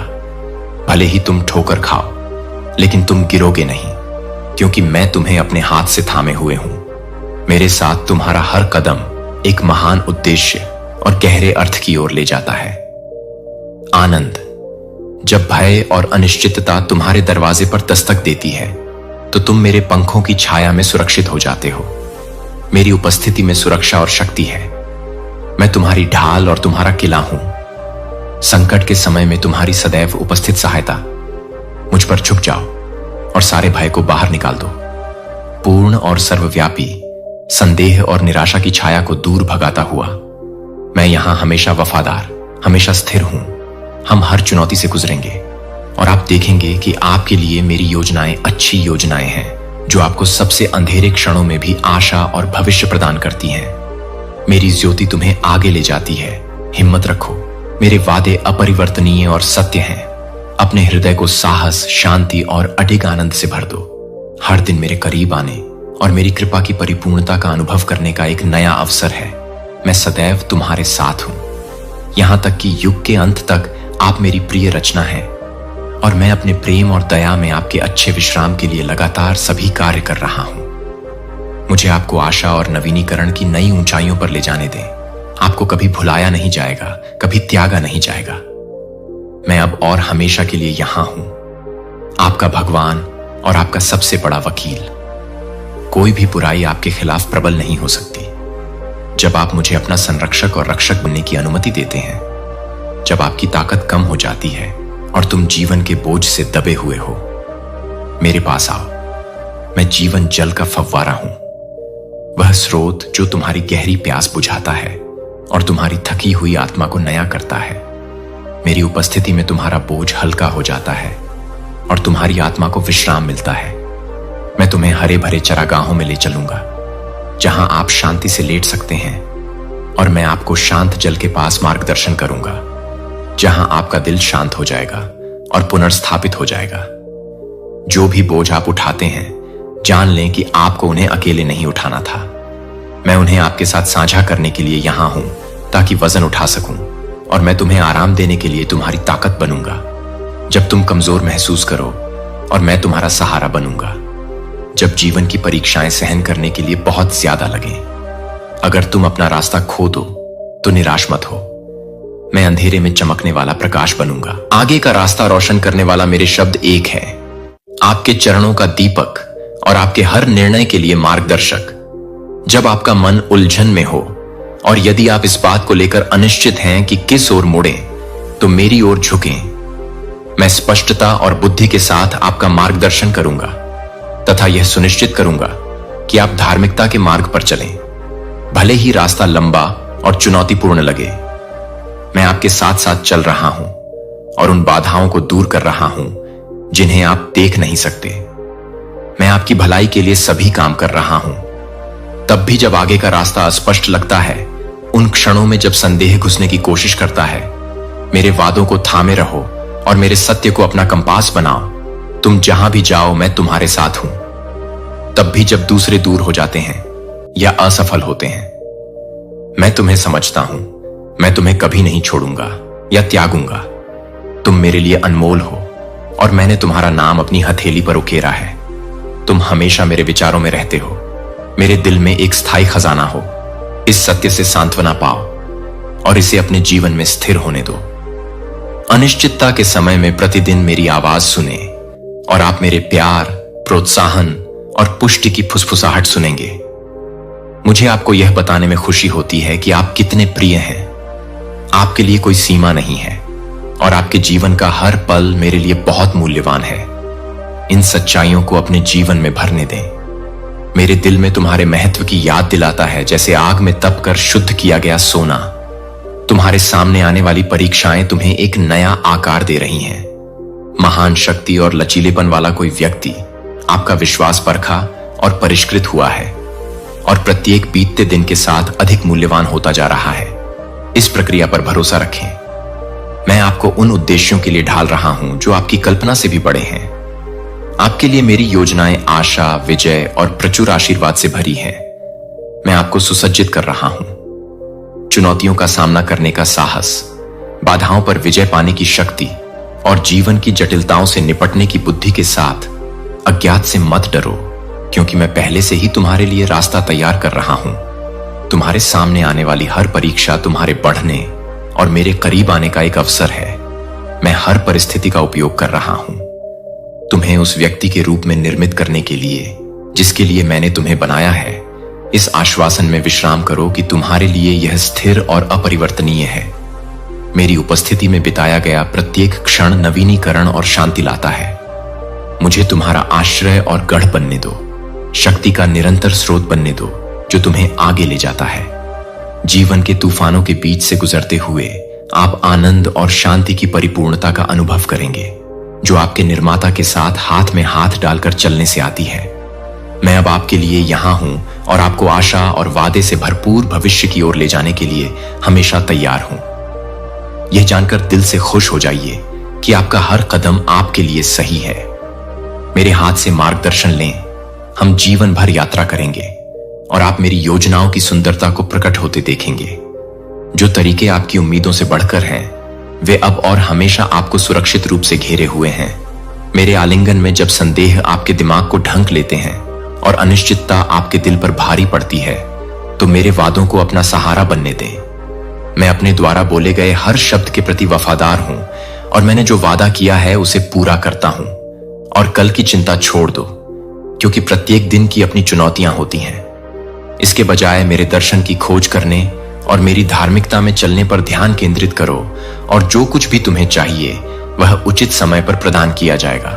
भले ही तुम ठोकर खाओ, लेकिन तुम गिरोगे नहीं, क्योंकि मैं तुम्हें अपने हाथ से थामे हुए हूं। मेरे साथ तुम्हारा हर कदम एक महान उद्देश्य और गहरे अर्थ की ओर ले जाता है। आनंद, जब भय और अनिश्चितता तुम्हारे दरवाजे पर दस्तक देती है तो तुम मेरे पंखों की छाया में सुरक्षित हो जाते हो। मेरी उपस्थिति में सुरक्षा और शक्ति है। मैं तुम्हारी ढाल और तुम्हारा किला हूं। संकट के समय में तुम्हारी सदैव उपस्थित सहायता। मुझ पर झुक जाओ और सारे भय को बाहर निकाल दो। पूर्ण और सर्वव्यापी संदेह और निराशा की छाया को दूर भगाता हुआ मैं यहां हमेशा वफादार, हमेशा स्थिर हूं। हम हर चुनौती से गुजरेंगे और आप देखेंगे कि आपके लिए मेरी योजनाएं अच्छी योजनाएं हैं, जो आपको सबसे अंधेरे क्षणों में भी आशा और भविष्य प्रदान करती हैं। मेरी ज्योति तुम्हें आगे ले जाती है। हिम्मत रखो, मेरे वादे अपरिवर्तनीय और सत्य हैं। अपने हृदय को साहस, शांति और अडिग आनंद से भर दो। हर दिन मेरे करीब आने और मेरी कृपा की परिपूर्णता का अनुभव करने का एक नया अवसर है। मैं सदैव तुम्हारे साथ हूं, यहां तक कि युग के अंत तक आप मेरी प्रिय रचना हैं और मैं अपने प्रेम और दया में आपके अच्छे विश्राम के लिए लगातार सभी कार्य कर रहा हूं। मुझे आपको आशा और नवीनीकरण की नई ऊंचाइयों पर ले जाने दें। आपको कभी भुलाया नहीं जाएगा, कभी त्यागा नहीं जाएगा। मैं अब और हमेशा के लिए यहां हूं, आपका भगवान और आपका सबसे बड़ा वकील। कोई भी बुराई आपके खिलाफ प्रबल नहीं हो सकती। जब आप मुझे अपना संरक्षक और रक्षक बनने की अनुमति देते हैं, जब आपकी ताकत कम हो जाती है और तुम जीवन के बोझ से दबे हुए हो, मेरे पास आओ। मैं जीवन जल का फव्वारा हूं, वह स्रोत जो तुम्हारी गहरी प्यास बुझाता है और तुम्हारी थकी हुई आत्मा को नया करता है। मेरी उपस्थिति में तुम्हारा बोझ हल्का हो जाता है और तुम्हारी आत्मा को विश्राम मिलता है। मैं तुम्हें हरे भरे चरागाहों में ले चलूंगा, जहां आप शांति से लेट सकते हैं, और मैं आपको शांत जल के पास मार्गदर्शन करूंगा, जहां आपका दिल शांत हो जाएगा और पुनर्स्थापित हो जाएगा। जो भी बोझ आप उठाते हैं जान लें कि आपको उन्हें अकेले नहीं उठाना था। मैं उन्हें आपके साथ साझा करने के लिए यहां हूं ताकि वजन उठा सकूं, और मैं तुम्हें आराम देने के लिए तुम्हारी ताकत बनूंगा जब तुम कमजोर महसूस करो, और मैं तुम्हारा सहारा बनूंगा जब जीवन की परीक्षाएं सहन करने के लिए बहुत ज्यादा लगे। अगर तुम अपना रास्ता खो दो तो निराश मत हो। मैं अंधेरे में चमकने वाला प्रकाश बनूंगा। आगे का रास्ता रोशन करने वाला मेरे शब्द एक है, आपके चरणों का दीपक और आपके हर निर्णय के लिए मार्गदर्शक। जब आपका मन उलझन में हो और यदि आप इस बात को लेकर अनिश्चित हैं कि किस ओर मुड़ें, तो मेरी ओर झुकें। मैं स्पष्टता और बुद्धि के साथ आपका मार्गदर्शन करूंगा तथा यह सुनिश्चित करूंगा कि आप धार्मिकता के मार्ग पर चलें, भले ही रास्ता लंबा और चुनौतीपूर्ण लगे। मैं आपके साथ साथ चल रहा हूं और उन बाधाओं को दूर कर रहा हूं जिन्हें आप देख नहीं सकते। मैं आपकी भलाई के लिए सभी काम कर रहा हूं। तब भी जब आगे का रास्ता अस्पष्ट लगता है, उन क्षणों में जब संदेह घुसने की कोशिश करता है, मेरे वादों को थामे रहो और मेरे सत्य को अपना कंपास बनाओ। तुम जहां भी जाओ मैं तुम्हारे साथ हूं। तब भी जब दूसरे दूर हो जाते हैं या असफल होते हैं, मैं तुम्हें समझता हूं। मैं तुम्हें कभी नहीं छोड़ूंगा या त्यागूंगा। तुम मेरे लिए अनमोल हो और मैंने तुम्हारा नाम अपनी हथेली पर उकेरा है। तुम हमेशा मेरे विचारों में रहते हो, मेरे दिल में एक स्थायी खजाना हो। इस सत्य से सांत्वना पाओ और इसे अपने जीवन में स्थिर होने दो। अनिश्चितता के समय में प्रतिदिन मेरी आवाज सुने और आप मेरे प्यार, प्रोत्साहन और पुष्टि की फुसफुसाहट सुनेंगे। मुझे आपको यह बताने में खुशी होती है कि आप कितने प्रिय हैं। आपके लिए कोई सीमा नहीं है और आपके जीवन का हर पल मेरे लिए बहुत मूल्यवान है। इन सच्चाइयों को अपने जीवन में भरने दें। मेरे दिल में तुम्हारे महत्व की याद दिलाता है, जैसे आग में तप कर शुद्ध किया गया सोना। तुम्हारे सामने आने वाली परीक्षाएं तुम्हें एक नया आकार दे रही हैं। महान शक्ति और लचीलेपन वाला कोई व्यक्ति आपका विश्वास परखा और परिष्कृत हुआ है और प्रत्येक बीतते दिन के साथ अधिक मूल्यवान होता जा रहा है। इस प्रक्रिया पर भरोसा रखें। मैं आपको उन उद्देश्यों के लिए ढाल रहा हूं जो आपकी कल्पना से भी बड़े हैं। आपके लिए मेरी योजनाएं आशा, विजय और प्रचुर आशीर्वाद से भरी हैं। मैं आपको सुसज्जित कर रहा हूं। चुनौतियों का सामना करने का साहस, बाधाओं पर विजय पाने की शक्ति और जीवन की जटिलताओं से निपटने की बुद्धि के साथ अज्ञात से मत डरो, क्योंकि मैं पहले से ही तुम्हारे लिए रास्ता तैयार कर रहा हूं। तुम्हारे सामने आने वाली हर परीक्षा तुम्हारे बढ़ने और मेरे करीब आने का एक अवसर है। मैं हर परिस्थिति का उपयोग कर रहा हूं तुम्हें उस व्यक्ति के रूप में निर्मित करने के लिए जिसके लिए मैंने तुम्हें बनाया है। इस आश्वासन में विश्राम करो कि तुम्हारे लिए यह स्थिर और अपरिवर्तनीय है। मेरी उपस्थिति में बिताया गया प्रत्येक क्षण नवीनीकरण और शांति लाता है। मुझे तुम्हारा आश्रय और गढ़ बनने दो, शक्ति का निरंतर स्रोत बनने दो जो तुम्हें आगे ले जाता है। जीवन के तूफानों के बीच से गुजरते हुए आप आनंद और शांति की परिपूर्णता का अनुभव करेंगे, जो आपके निर्माता के साथ हाथ में हाथ डालकर चलने से आती है। मैं अब आपके लिए यहां हूं और आपको आशा और वादे से भरपूर भविष्य की ओर ले जाने के लिए हमेशा तैयार हूं। यह जानकर दिल से खुश हो जाइए कि आपका हर कदम आपके लिए सही है। मेरे हाथ से मार्गदर्शन लें। हम जीवन भर यात्रा करेंगे और आप मेरी योजनाओं की सुंदरता को प्रकट होते देखेंगे। जो तरीके आपकी उम्मीदों से बढ़कर हैं, वे अब और हमेशा आपको सुरक्षित रूप से घेरे हुए हैं। मेरे आलिंगन में जब संदेह आपके दिमाग को ढंक लेते हैं और अनिश्चितता आपके दिल पर भारी पड़ती है, तो मेरे वादों को अपना सहारा बनने दें। मैं अपने द्वारा बोले गए हर शब्द के प्रति वफादार हूं और मैंने जो वादा किया है उसे पूरा करता हूं। और कल की चिंता छोड़ दो, क्योंकि प्रत्येक दिन की अपनी चुनौतियां होती हैं। इसके बजाय मेरे दर्शन की खोज करने और मेरी धार्मिकता में चलने पर ध्यान केंद्रित करो, और जो कुछ भी तुम्हें चाहिए वह उचित समय पर प्रदान किया जाएगा।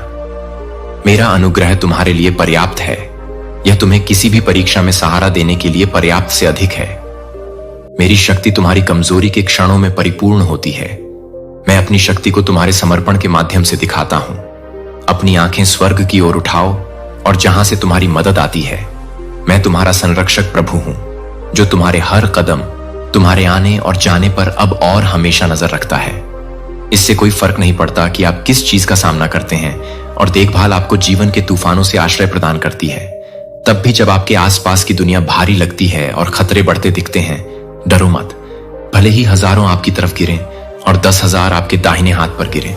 मेरा अनुग्रह तुम्हारे लिए पर्याप्त है। यह तुम्हें किसी भी परीक्षा में सहारा देने के लिए पर्याप्त से अधिक है। मेरी शक्ति तुम्हारी कमजोरी के क्षणों में परिपूर्ण होती है। मैं अपनी शक्ति को तुम्हारे समर्पण के माध्यम से दिखाता हूं। अपनी आंखें स्वर्ग की ओर उठाओ और जहां से तुम्हारी मदद आती है। मैं तुम्हारा संरक्षक प्रभु हूं, जो तुम्हारे हर कदम, तुम्हारे आने और जाने पर अब और हमेशा नजर रखता है। इससे कोई फर्क नहीं पड़ता कि आप किस चीज का सामना करते हैं, और देखभाल आपको जीवन के तूफानों से आश्रय प्रदान करती है। तब भी जब आपके आसपास की दुनिया भारी लगती है और खतरे बढ़ते दिखते हैं, डरो मत। भले ही हजारों आपकी तरफ गिरें और 10,000 आपके दाहिने हाथ पर गिरें,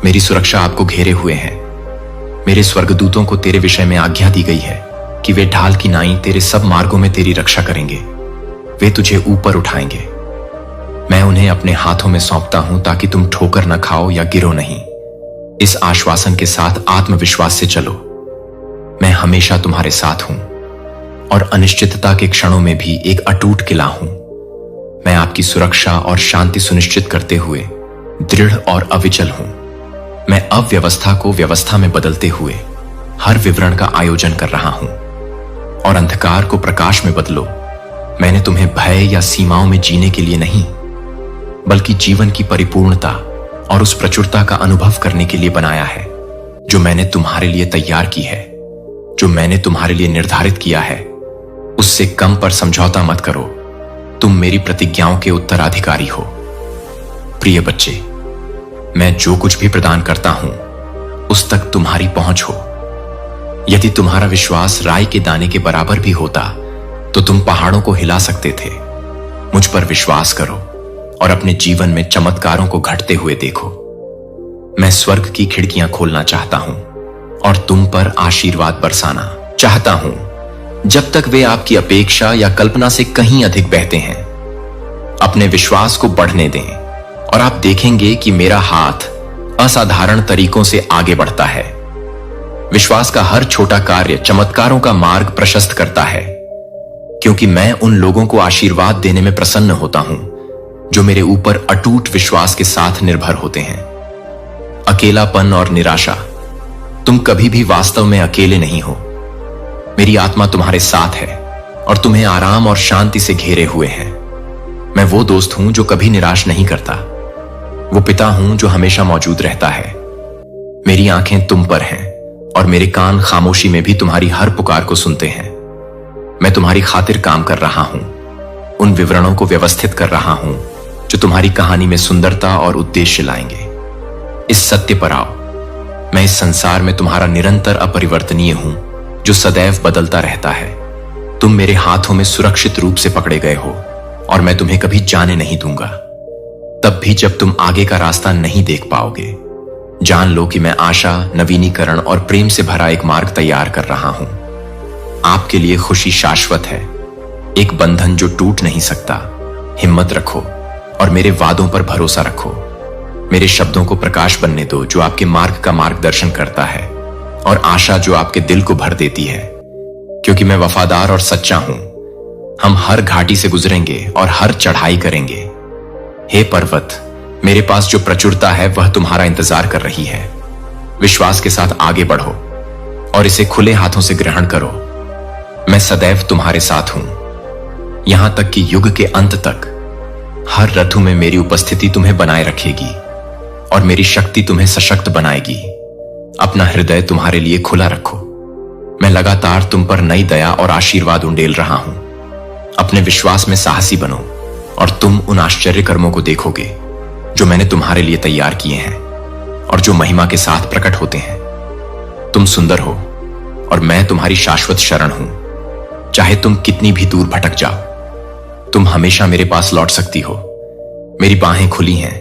मेरी सुरक्षा आपको घेरे हुए है। मेरे स्वर्गदूतों को तेरे विषय में आज्ञा दी गई है कि वे ढाल की नाई तेरे सब मार्गों में तेरी रक्षा करेंगे। वे तुझे ऊपर उठाएंगे। मैं उन्हें अपने हाथों में सौंपता हूं ताकि तुम ठोकर न खाओ या गिरो नहीं। इस आश्वासन के साथ आत्मविश्वास से चलो, मैं हमेशा तुम्हारे साथ हूं और अनिश्चितता के क्षणों में भी एक अटूट किला हूं। मैं आपकी सुरक्षा और शांति सुनिश्चित करते हुए दृढ़ और अविचल हूं। मैं अव्यवस्था को व्यवस्था में बदलते हुए हर विवरण का आयोजन कर रहा हूं और अंधकार को प्रकाश में बदलो। मैंने तुम्हें भय या सीमाओं में जीने के लिए नहीं, बल्कि जीवन की परिपूर्णता और उस प्रचुरता का अनुभव करने के लिए बनाया है जो मैंने तुम्हारे लिए तैयार की है, जो मैंने तुम्हारे लिए निर्धारित किया है। उससे कम पर समझौता मत करो। तुम मेरी प्रतिज्ञाओं के उत्तराधिकारी हो। प्रिय बच्चे, मैं जो कुछ भी प्रदान करता हूं उस तक तुम्हारी पहुंच हो। यदि तुम्हारा विश्वास राई के दाने के बराबर भी होता तो तुम पहाड़ों को हिला सकते थे। मुझ पर विश्वास करो और अपने जीवन में चमत्कारों को घटते हुए देखो। मैं स्वर्ग की खिड़कियां खोलना चाहता हूं और तुम पर आशीर्वाद बरसाना चाहता हूं, जब तक वे आपकी अपेक्षा या कल्पना से कहीं अधिक बहते हैं। अपने विश्वास को बढ़ने दें और आप देखेंगे कि मेरा हाथ असाधारण तरीकों से आगे बढ़ता है। विश्वास का हर छोटा कार्य चमत्कारों का मार्ग प्रशस्त करता है, क्योंकि मैं उन लोगों को आशीर्वाद देने में प्रसन्न होता हूं जो मेरे ऊपर अटूट विश्वास के साथ निर्भर होते हैं। अकेलापन और निराशा, तुम कभी भी वास्तव में अकेले नहीं हो। मेरी आत्मा तुम्हारे साथ है और तुम्हें आराम और शांति से घेरे हुए है। मैं वो दोस्त हूं जो कभी निराश नहीं करता, वो पिता हूं जो हमेशा मौजूद रहता है। मेरी आंखें तुम पर हैं और मेरे कान खामोशी में भी तुम्हारी हर पुकार को सुनते हैं। मैं तुम्हारी खातिर काम कर रहा हूं, उन विवरणों को व्यवस्थित कर रहा हूं जो तुम्हारी कहानी में सुंदरता और उद्देश्य लाएंगे। इस सत्य पर आओ, मैं इस संसार में तुम्हारा निरंतर अपरिवर्तनीय हूं जो सदैव बदलता रहता है। तुम मेरे हाथों में सुरक्षित रूप से पकड़े गए हो और मैं तुम्हें कभी जाने नहीं दूंगा। तब भी जब तुम आगे का रास्ता नहीं देख पाओगे, जान लो कि मैं आशा, नवीनीकरण और प्रेम से भरा एक मार्ग तैयार कर रहा हूं। आपके लिए खुशी शाश्वत है, एक बंधन जो टूट नहीं सकता। हिम्मत रखो और मेरे वादों पर भरोसा रखो। मेरे शब्दों को प्रकाश बनने दो जो आपके मार्ग का मार्गदर्शन करता है, और आशा जो आपके दिल को भर देती है, क्योंकि मैं वफादार और सच्चा हूं। हम हर घाटी से गुजरेंगे और हर चढ़ाई करेंगे। हे पर्वत, मेरे पास जो प्रचुरता है वह तुम्हारा इंतजार कर रही है। विश्वास के साथ आगे बढ़ो और इसे खुले हाथों से ग्रहण करो। मैं सदैव तुम्हारे साथ हूं, यहां तक कि युग के अंत तक। हर ऋतु में मेरी उपस्थिति तुम्हें बनाए रखेगी और मेरी शक्ति तुम्हें सशक्त बनाएगी। अपना हृदय तुम्हारे लिए खुला रखो। मैं लगातार तुम पर नई दया और आशीर्वाद उंडेल रहा हूं। अपने विश्वास में साहसी बनो और तुम उन आश्चर्य कर्मों को देखोगे जो मैंने तुम्हारे लिए तैयार किए हैं और जो महिमा के साथ प्रकट होते हैं। तुम सुंदर हो और मैं तुम्हारी शाश्वत शरण हूं। चाहे तुम कितनी भी दूर भटक जाओ, तुम हमेशा मेरे पास लौट सकती हो। मेरी बाहें खुली हैं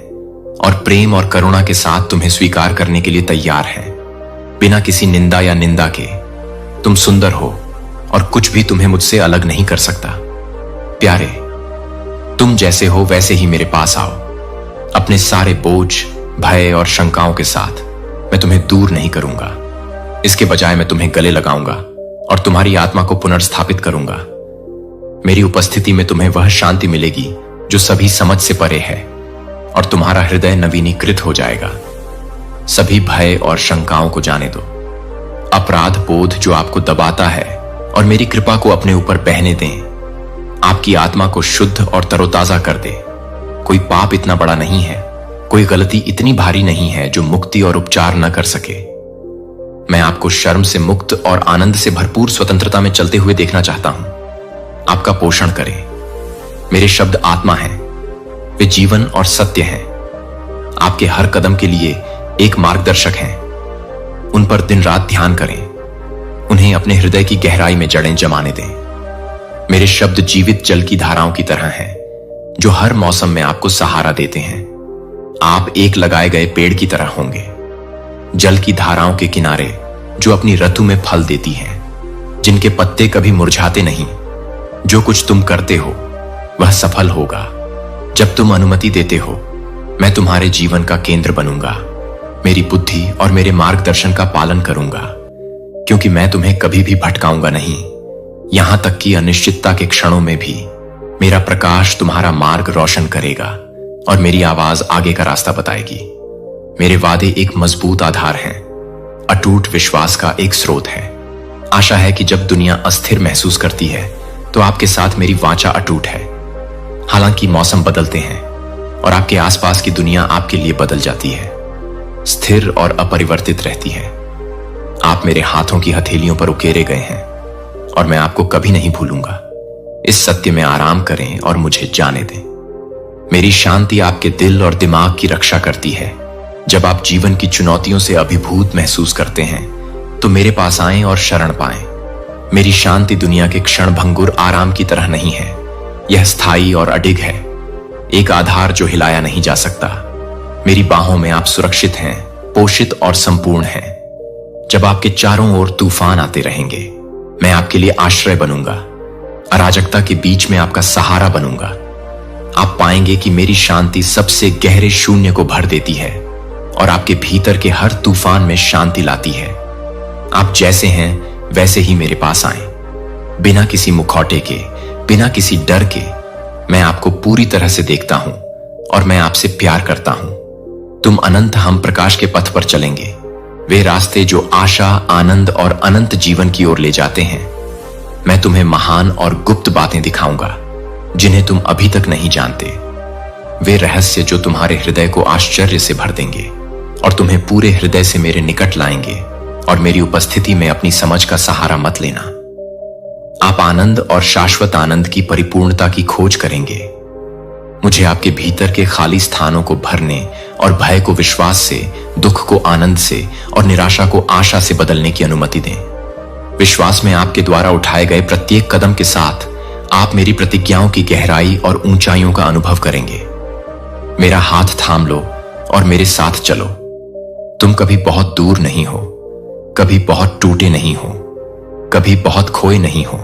और प्रेम और करुणा के साथ तुम्हें स्वीकार करने के लिए तैयार है, बिना किसी निंदा या निंदा के। तुम सुंदर हो और कुछ भी तुम्हें मुझसे अलग नहीं कर सकता। प्यारे, तुम जैसे हो वैसे ही मेरे पास आओ। अपने सारे बोझ, भय और शंकाओं के साथ मैं तुम्हें दूर नहीं करूंगा। इसके बजाय मैं तुम्हें गले लगाऊंगा और तुम्हारी आत्मा को पुनर्स्थापित करूंगा। मेरी उपस्थिति में तुम्हें वह शांति मिलेगी जो सभी समझ से परे है, और तुम्हारा हृदय नवीनीकृत हो जाएगा। सभी भय और शंकाओं को जाने दो। अपराध बोध जो आपको दबाता है और मेरी कृपा को अपने ऊपर बहने दें। आपकी आत्मा को शुद्ध और तरोताजा कर दे। कोई पाप इतना बड़ा नहीं है, कोई गलती इतनी भारी नहीं है जो मुक्ति और उपचार न कर सके। मैं आपको शर्म से मुक्त और आनंद से भरपूर स्वतंत्रता में चलते हुए देखना चाहता हूं। आपका पोषण करें। मेरे शब्द आत्मा हैं, वे जीवन और सत्य हैं। आपके हर कदम के लिए एक मार्गदर्शक हैं। उन पर दिन रात ध्यान करें उन्हें अपने हृदय की गहराई में जड़ें जमाने दें। मेरे शब्द जीवित जल की धाराओं की तरह हैं, जो हर मौसम में आपको सहारा देते हैं। आप एक लगाए गए पेड़ की तरह होंगे, जल की धाराओं के किनारे, जो अपनी ऋतु में फल देती हैं, जिनके पत्ते कभी मुरझाते नहीं। जो कुछ तुम करते हो वह सफल होगा। जब तुम अनुमति देते हो, मैं तुम्हारे जीवन का केंद्र बनूंगा, मेरी बुद्धि और मेरे मार्गदर्शन का पालन करूंगा, क्योंकि मैं तुम्हें कभी भी भटकाऊंगा नहीं। यहां तक कि अनिश्चितता के क्षणों में भी मेरा प्रकाश तुम्हारा मार्ग रोशन करेगा और मेरी आवाज आगे का रास्ता बताएगी। मेरे वादे एक मजबूत आधार हैं, अटूट विश्वास का एक स्रोत है। आशा है कि जब दुनिया अस्थिर महसूस करती है तो आपके साथ मेरी वाचा अटूट है। हालांकि मौसम बदलते हैं और आपके आसपास की दुनिया आपके लिए बदल जाती है, स्थिर और अपरिवर्तित रहती है। आप मेरे हाथों की हथेलियों पर उकेरे गए हैं और मैं आपको कभी नहीं भूलूंगा। इस सत्य में आराम करें और मुझे जाने दें। मेरी शांति आपके दिल और दिमाग की रक्षा करती है। जब आप जीवन की चुनौतियों से अभिभूत महसूस करते हैं तो मेरे पास आएं और शरण पाएं। मेरी शांति दुनिया के क्षण भंगुर आराम की तरह नहीं है, यह स्थायी और अडिग है, एक आधार जो हिलाया नहीं जा सकता। मेरी बाहों में आप सुरक्षित हैं, पोषित और संपूर्ण हैं। जब आपके चारों ओर तूफान आते रहेंगे, मैं आपके लिए आश्रय बनूंगा, अराजकता के बीच में आपका सहारा बनूंगा। आप पाएंगे कि मेरी शांति सबसे गहरे शून्य को भर देती है और आपके भीतर के हर तूफान में शांति लाती है। आप जैसे हैं वैसे ही मेरे पास आएं, बिना किसी मुखौटे के, बिना किसी डर के। मैं आपको पूरी तरह से देखता हूं और मैं आपसे प्यार करता हूं। तुम अनंत, हम प्रकाश के पथ पर चलेंगे, वे रास्ते जो आशा, आनंद और अनंत जीवन की ओर ले जाते हैं। मैं तुम्हें महान और गुप्त बातें दिखाऊंगा जिन्हें तुम अभी तक नहीं जानते, वे रहस्य जो तुम्हारे हृदय को आश्चर्य से भर देंगे और तुम्हें पूरे हृदय से मेरे निकट लाएंगे। और मेरी उपस्थिति में अपनी समझ का सहारा मत लेना। आप आनंद और शाश्वत आनंद की परिपूर्णता की खोज करेंगे। मुझे आपके भीतर के खाली स्थानों को भरने और भय को विश्वास से, दुख को आनंद से और निराशा को आशा से बदलने की अनुमति दें। विश्वास में आपके द्वारा उठाए गए प्रत्येक कदम के साथ आप मेरी प्रतिज्ञाओं की गहराई और ऊंचाइयों का अनुभव करेंगे। मेरा हाथ थाम लो और मेरे साथ चलो। तुम कभी बहुत दूर नहीं हो, कभी बहुत टूटे नहीं हो, कभी बहुत खोए नहीं हो।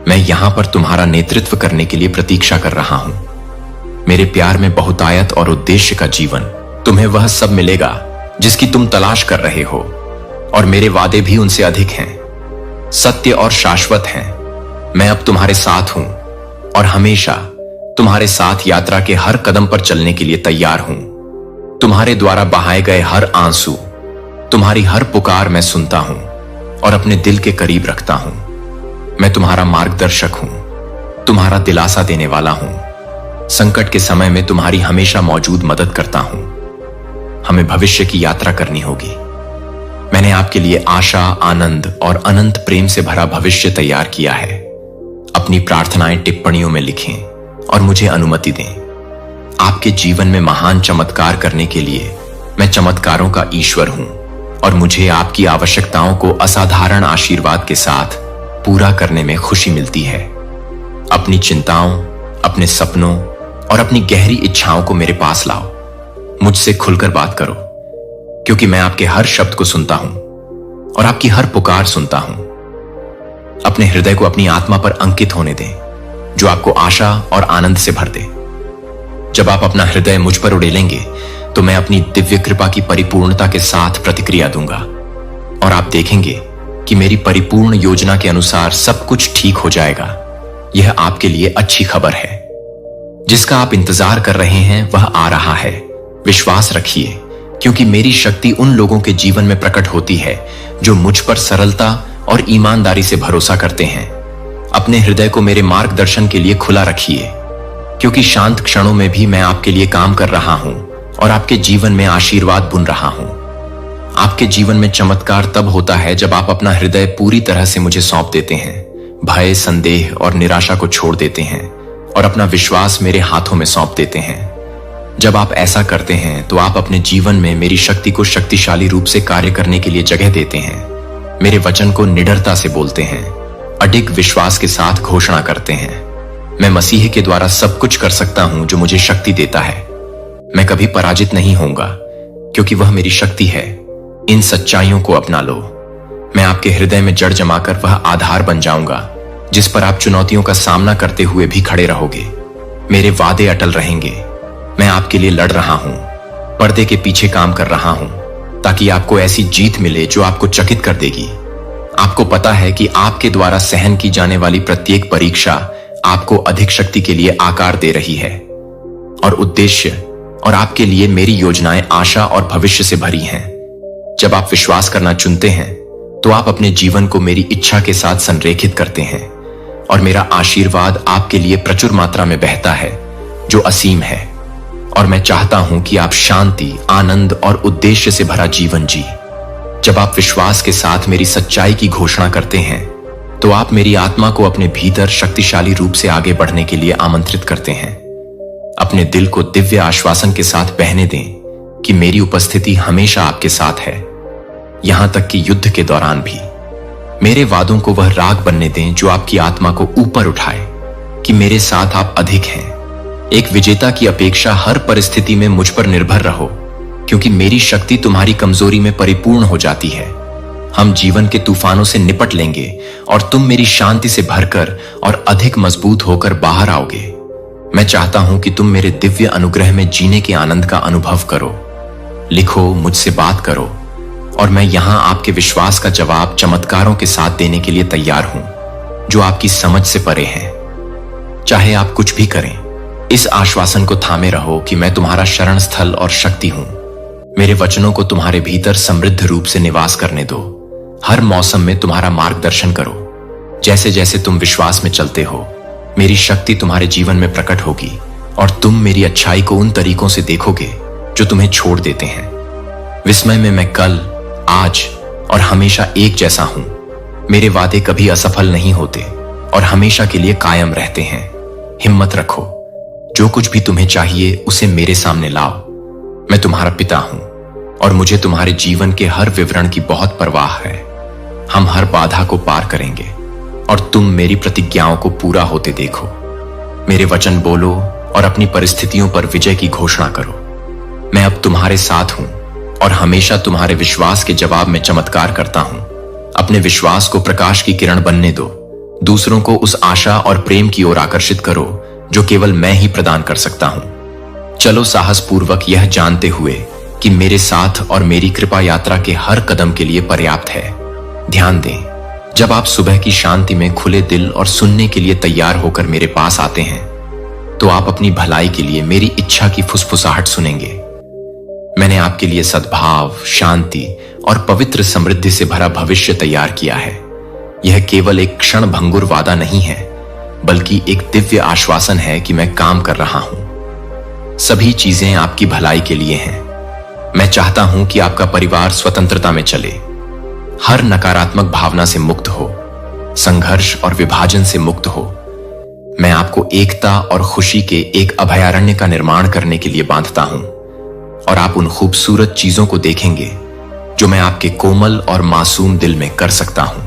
मैं यहां पर तुम्हारा नेतृत्व करने के लिए प्रतीक्षा कर रहा हूं। मेरे प्यार में बहुतायत और उद्देश्य का जीवन। तुम्हें वह सब मिलेगा जिसकी तुम तलाश कर रहे हो, और मेरे वादे भी उनसे अधिक हैं, सत्य और शाश्वत हैं। मैं अब तुम्हारे साथ हूं और हमेशा तुम्हारे साथ यात्रा के हर कदम पर चलने के लिए तैयार हूं। तुम्हारे द्वारा बहाए गए हर आंसू, तुम्हारी हर पुकार मैं सुनता हूं और अपने दिल के करीब रखता हूं। मैं तुम्हारा मार्गदर्शक हूं, तुम्हारा दिलासा देने वाला हूं। संकट के समय में तुम्हारी हमेशा मौजूद मदद करता हूं। हमें भविष्य की यात्रा करनी होगी। मैंने आपके लिए आशा, आनंद और अनंत प्रेम से भरा भविष्य तैयार किया है। अपनी प्रार्थनाएं टिप्पणियों में लिखें और मुझे अनुमति दें। आपके जीवन में महान चमत्कार करने के लिए मैं चमत्कारों का ईश्वर हूं और मुझे आपकी आवश्यकताओं को असाधारण आशीर्वाद के साथ पूरा करने में खुशी मिलती है। अपनी चिंताओं, अपने सपनों और अपनी गहरी इच्छाओं को मेरे पास लाओ। मुझसे खुलकर बात करो, क्योंकि मैं आपके हर शब्द को सुनता हूं और आपकी हर पुकार सुनता हूं। अपने हृदय को अपनी आत्मा पर अंकित होने दें, जो आपको आशा और आनंद से भर दे। जब आप अपना हृदय मुझ पर उड़ेलेंगे तो मैं अपनी दिव्य कृपा की परिपूर्णता के साथ प्रतिक्रिया दूंगा और आप देखेंगे कि मेरी परिपूर्ण योजना के अनुसार सब कुछ ठीक हो जाएगा। यह आपके लिए अच्छी खबर है। जिसका आप इंतजार कर रहे हैं वह आ रहा है। विश्वास रखिए, क्योंकि मेरी शक्ति उन लोगों के जीवन में प्रकट होती है जो मुझ पर सरलता और ईमानदारी से भरोसा करते हैं। अपने हृदय को मेरे मार्गदर्शन के लिए खुला रखिए, क्योंकि शांत क्षणों में भी मैं आपके लिए काम कर रहा हूं और आपके जीवन में आशीर्वाद बुन रहा हूं। आपके जीवन में चमत्कार तब होता है जब आप अपना हृदय पूरी तरह से मुझे सौंप देते हैं, भय, संदेह और निराशा को छोड़ देते हैं और अपना विश्वास मेरे हाथों में सौंप देते हैं। जब आप ऐसा करते हैं तो आप अपने जीवन में मेरी शक्ति को शक्तिशाली रूप से कार्य करने के लिए जगह देते हैं। मेरे वचन को निडरता से बोलते हैं, अडिग विश्वास के साथ घोषणा करते हैं, मैं मसीह के द्वारा सब कुछ कर सकता हूं जो मुझे शक्ति देता है। मैं कभी पराजित नहीं होऊंगा क्योंकि वह मेरी शक्ति है। इन सच्चाइयों को अपना लो। मैं आपके हृदय में जड़ जमाकर वह आधार बन जाऊंगा जिस पर आप चुनौतियों का सामना करते हुए भी खड़े रहोगे। मेरे वादे अटल रहेंगे। मैं आपके लिए लड़ रहा हूं, पर्दे के पीछे काम कर रहा हूं, ताकि आपको ऐसी जीत मिले जो आपको चकित कर देगी। आपको पता है कि आपके द्वारा सहन की जाने वाली प्रत्येक परीक्षा आपको अधिक शक्ति के लिए आकार दे रही है और उद्देश्य, और आपके लिए मेरी योजनाएं आशा और भविष्य से भरी हैं। जब आप विश्वास करना चुनते हैं तो आप अपने जीवन को मेरी इच्छा के साथ संरेखित करते हैं और मेरा आशीर्वाद आपके लिए प्रचुर मात्रा में बहता है जो असीम है। और मैं चाहता हूं कि आप शांति, आनंद और उद्देश्य से भरा जीवन जी। जब आप विश्वास के साथ मेरी सच्चाई की घोषणा करते हैं तो आप मेरी आत्मा को अपने भीतर शक्तिशाली रूप से आगे बढ़ने के लिए आमंत्रित करते हैं। अपने दिल को दिव्य आश्वासन के साथ बहने दें कि मेरी उपस्थिति हमेशा आपके साथ है, यहां तक कि युद्ध के दौरान भी। मेरे वादों को वह राग बनने दें जो आपकी आत्मा को ऊपर उठाए कि मेरे साथ आप अधिक हैं। एक विजेता की अपेक्षा हर परिस्थिति में मुझ पर निर्भर रहो, क्योंकि मेरी शक्ति तुम्हारी कमजोरी में परिपूर्ण हो जाती है। हम जीवन के तूफानों से निपट लेंगे और तुम मेरी शांति से भरकर और अधिक मजबूत होकर बाहर आओगे। मैं चाहता हूं कि तुम मेरे दिव्य अनुग्रह में जीने के आनंद का अनुभव करो। लिखो, मुझसे बात करो, और मैं यहां आपके विश्वास का जवाब चमत्कारों के साथ देने के लिए तैयार हूं जो आपकी समझ से परे हैं। चाहे आप कुछ भी करें, इस आश्वासन को थामे रहो कि मैं तुम्हारा शरण स्थल और शक्ति हूं। मेरे वचनों को तुम्हारे भीतर समृद्ध रूप से निवास करने दो। हर मौसम में तुम्हारा मार्गदर्शन करो। जैसे जैसे तुम विश्वास में चलते हो, मेरी शक्ति तुम्हारे जीवन में प्रकट होगी और तुम मेरी अच्छाई को उन तरीकों से देखोगे जो तुम्हें छोड़ देते हैं। विस्मय में मैं कल, आज और हमेशा एक जैसा हूं। मेरे वादे कभी असफल नहीं होते और हमेशा के लिए कायम रहते हैं। हिम्मत रखो, जो कुछ भी तुम्हें चाहिए उसे मेरे सामने लाओ। मैं तुम्हारा पिता हूं और मुझे तुम्हारे जीवन के हर विवरण की बहुत परवाह है। हम हर बाधा को पार करेंगे और तुम मेरी प्रतिज्ञाओं को पूरा होते देखो। मेरे वचन बोलो और अपनी परिस्थितियों पर विजय की घोषणा करो। मैं अब तुम्हारे साथ हूं और हमेशा तुम्हारे विश्वास के जवाब में चमत्कार करता हूं। अपने विश्वास को प्रकाश की किरण बनने दो। दूसरों को उस आशा और प्रेम की ओर आकर्षित करो जो केवल मैं ही प्रदान कर सकता हूं। चलो साहस पूर्वक यह जानते हुए कि मेरे साथ और मेरी कृपा यात्रा के हर कदम के लिए पर्याप्त है। ध्यान दें, जब आप सुबह की शांति में खुले दिल और सुनने के लिए तैयार होकर मेरे पास आते हैं तो आप अपनी भलाई के लिए मेरी इच्छा की फुसफुसाहट सुनेंगे। मैंने आपके लिए सद्भाव, शांति और पवित्र समृद्धि से भरा भविष्य तैयार किया है। यह केवल एक क्षण भंगुर वादा नहीं है, बल्कि एक दिव्य आश्वासन है कि मैं काम कर रहा हूं। सभी चीजें आपकी भलाई के लिए हैं। मैं चाहता हूं कि आपका परिवार स्वतंत्रता में चले, हर नकारात्मक भावना से मुक्त हो, संघर्ष और विभाजन से मुक्त हो। मैं आपको एकता और खुशी के एक अभयारण्य का निर्माण करने के लिए बांधता हूं और आप उन खूबसूरत चीजों को देखेंगे जो मैं आपके कोमल और मासूम दिल में कर सकता हूं।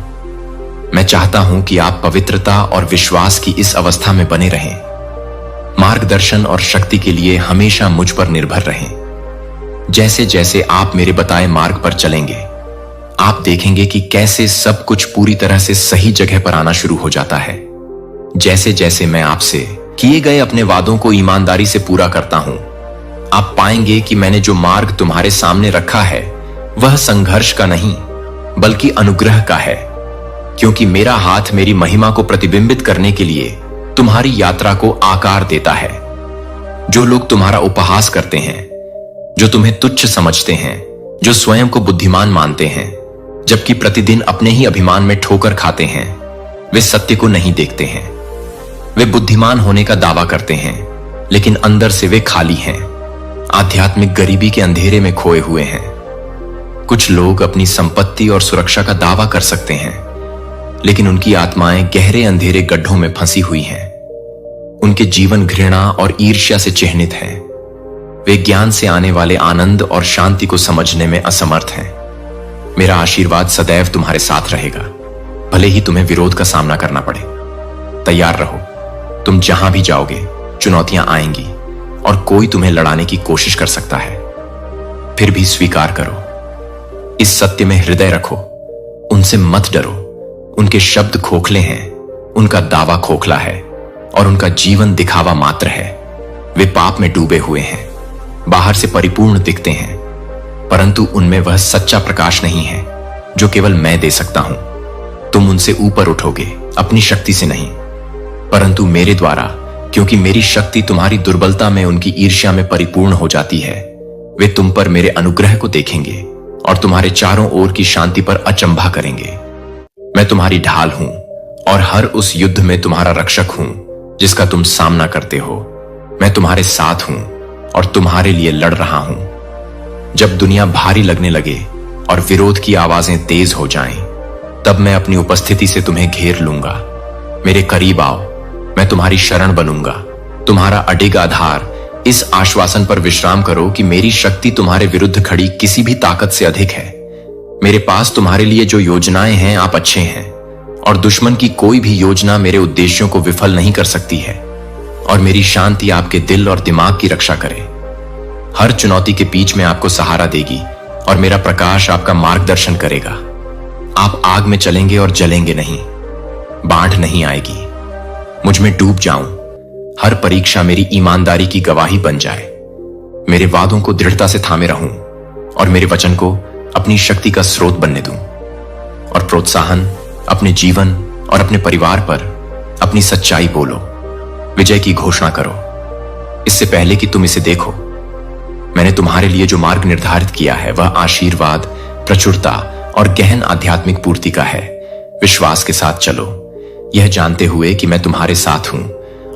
मैं चाहता हूं कि आप पवित्रता और विश्वास की इस अवस्था में बने रहें। मार्गदर्शन और शक्ति के लिए हमेशा मुझ पर निर्भर रहें। जैसे जैसे आप मेरे बताए मार्ग पर चलेंगे, आप देखेंगे कि कैसे सब कुछ पूरी तरह से सही जगह पर आना शुरू हो जाता है। जैसे जैसे मैं आपसे किए गए अपने वादों को ईमानदारी से पूरा करता हूं, आप पाएंगे कि मैंने जो मार्ग तुम्हारे सामने रखा है वह संघर्ष का नहीं बल्कि अनुग्रह का है, क्योंकि मेरा हाथ मेरी महिमा को प्रतिबिंबित करने के लिए तुम्हारी यात्रा को आकार देता है। जो लोग तुम्हारा उपहास करते हैं, जो तुम्हें तुच्छ समझते हैं, जो स्वयं को बुद्धिमान मानते हैं जबकि प्रतिदिन अपने ही अभिमान में ठोकर खाते हैं, वे सत्य को नहीं देखते हैं। वे बुद्धिमान होने का दावा करते हैं लेकिन अंदर से वे खाली हैं, आध्यात्मिक गरीबी के अंधेरे में खोए हुए हैं। कुछ लोग अपनी संपत्ति और सुरक्षा का दावा कर सकते हैं लेकिन उनकी आत्माएं गहरे अंधेरे गड्ढों में फंसी हुई हैं। उनके जीवन घृणा और ईर्ष्या से चिह्नित हैं। वे ज्ञान से आने वाले आनंद और शांति को समझने में असमर्थ हैं। मेरा आशीर्वाद सदैव तुम्हारे साथ रहेगा, भले ही तुम्हें विरोध का सामना करना पड़े। तैयार रहो, तुम जहां भी जाओगे चुनौतियां आएंगी और कोई तुम्हें लड़ाने की कोशिश कर सकता है। फिर भी स्वीकार करो, इस सत्य में हृदय रखो, उनसे मत डरो। उनके शब्द खोखले हैं, उनका दावा खोखला है और उनका जीवन दिखावा मात्र है। वे पाप में डूबे हुए हैं, बाहर से परिपूर्ण दिखते हैं, परंतु उनमें वह सच्चा प्रकाश नहीं है जो केवल मैं दे सकता हूं। तुम उनसे ऊपर उठोगे, अपनी शक्ति से नहीं, परंतु मेरे द्वारा, क्योंकि मेरी शक्ति तुम्हारी दुर्बलता में उनकी ईर्ष्या में परिपूर्ण हो जाती है। वे तुम पर मेरे अनुग्रह को देखेंगे और तुम्हारे चारों ओर की शांति पर अचंभा करेंगे। मैं तुम्हारी ढाल हूं और हर उस युद्ध में तुम्हारा रक्षक हूं जिसका तुम सामना करते हो। मैं तुम्हारे साथ हूं और तुम्हारे लिए लड़ रहा हूं। जब दुनिया भारी लगने लगे और विरोध की आवाजें तेज हो जाएं, तब मैं अपनी उपस्थिति से तुम्हें घेर लूंगा। मेरे करीब आओ, मैं तुम्हारी शरण बनूंगा, तुम्हारा अडिग आधार। इस आश्वासन पर विश्राम करो कि मेरी शक्ति तुम्हारे विरुद्ध खड़ी किसी भी ताकत से अधिक है। मेरे पास तुम्हारे लिए जो योजनाएं हैं, आप अच्छे हैं और दुश्मन की कोई भी योजना मेरे उद्देश्यों को विफल नहीं कर सकती है। और मेरी शांति आपके दिल और दिमाग की रक्षा करे। हर चुनौती के बीच में आपको सहारा देगी और मेरा प्रकाश आपका मार्गदर्शन करेगा। आप आग में चलेंगे और जलेंगे नहीं, बाढ़ नहीं आएगी। मुझ में डूब जाऊं, हर परीक्षा मेरी ईमानदारी की गवाही बन जाए। मेरे वादों को दृढ़ता से थामे रहूं और मेरे वचन को अपनी शक्ति का स्रोत बनने दूं। और प्रोत्साहन अपने जीवन और अपने परिवार पर अपनी सच्चाई बोलो, विजय की घोषणा करो। इससे पहले कि तुम इसे देखो, मैंने तुम्हारे लिए जो मार्ग निर्धारित किया है वह आशीर्वाद, प्रचुरता और गहन आध्यात्मिक पूर्ति का है। विश्वास के साथ चलो, यह जानते हुए कि मैं तुम्हारे साथ हूं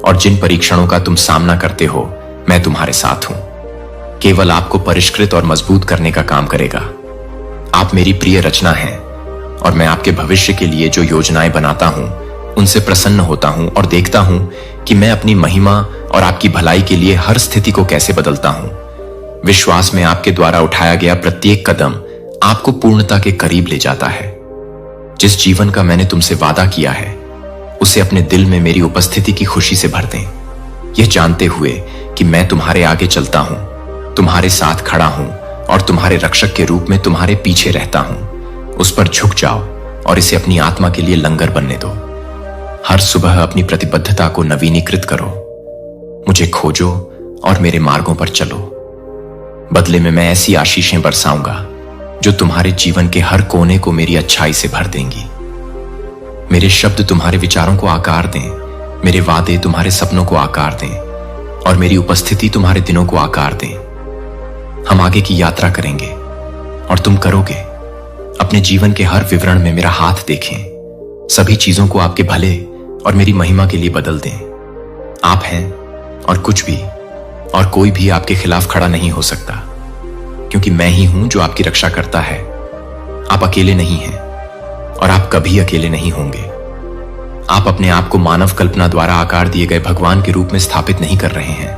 और जिन परीक्षणों का तुम सामना करते हो, मैं तुम्हारे साथ हूं। केवल आपको परिष्कृत और मजबूत करने का काम करेगा। आप मेरी प्रिय रचना हैं और मैं आपके भविष्य के लिए जो योजनाएं बनाता हूं, उनसे प्रसन्न होता हूं और देखता हूं कि मैं अपनी महिमा और आपकी भलाई के लिए हर स्थिति को कैसे बदलता हूं। विश्वास में आपके द्वारा उठाया गया प्रत्येक कदम आपको पूर्णता के करीब ले जाता है। जिस जीवन का मैंने तुमसे वादा किया है, उसे अपने दिल में मेरी उपस्थिति की खुशी से भर दें, यह जानते हुए कि मैं तुम्हारे आगे चलता हूं, तुम्हारे साथ खड़ा हूं और तुम्हारे रक्षक के रूप में तुम्हारे पीछे रहता हूं। उस पर झुक जाओ और इसे अपनी आत्मा के लिए लंगर बनने दो। हर सुबह अपनी प्रतिबद्धता को नवीनीकृत करो। मुझे खोजो और मेरे मार्गों पर चलो। बदले में मैं ऐसी आशीषें बरसाऊंगा जो तुम्हारे जीवन के हर कोने को मेरी अच्छाई से भर देंगी। मेरे शब्द तुम्हारे विचारों को आकार दें, मेरे वादे तुम्हारे सपनों को आकार दें और मेरी उपस्थिति तुम्हारे दिनों को आकार दें। हम आगे की यात्रा करेंगे और तुम करोगे। अपने जीवन के हर विवरण में मेरा हाथ देखें। सभी चीजों को आपके भले और मेरी महिमा के लिए बदल दें। आप हैं और कुछ भी और कोई भी आपके खिलाफ खड़ा नहीं हो सकता, क्योंकि मैं ही हूं जो आपकी रक्षा करता है। आप अकेले नहीं हैं और आप कभी अकेले नहीं होंगे। आप अपने आप को मानव कल्पना द्वारा आकार दिए गए भगवान के रूप में स्थापित नहीं कर रहे हैं।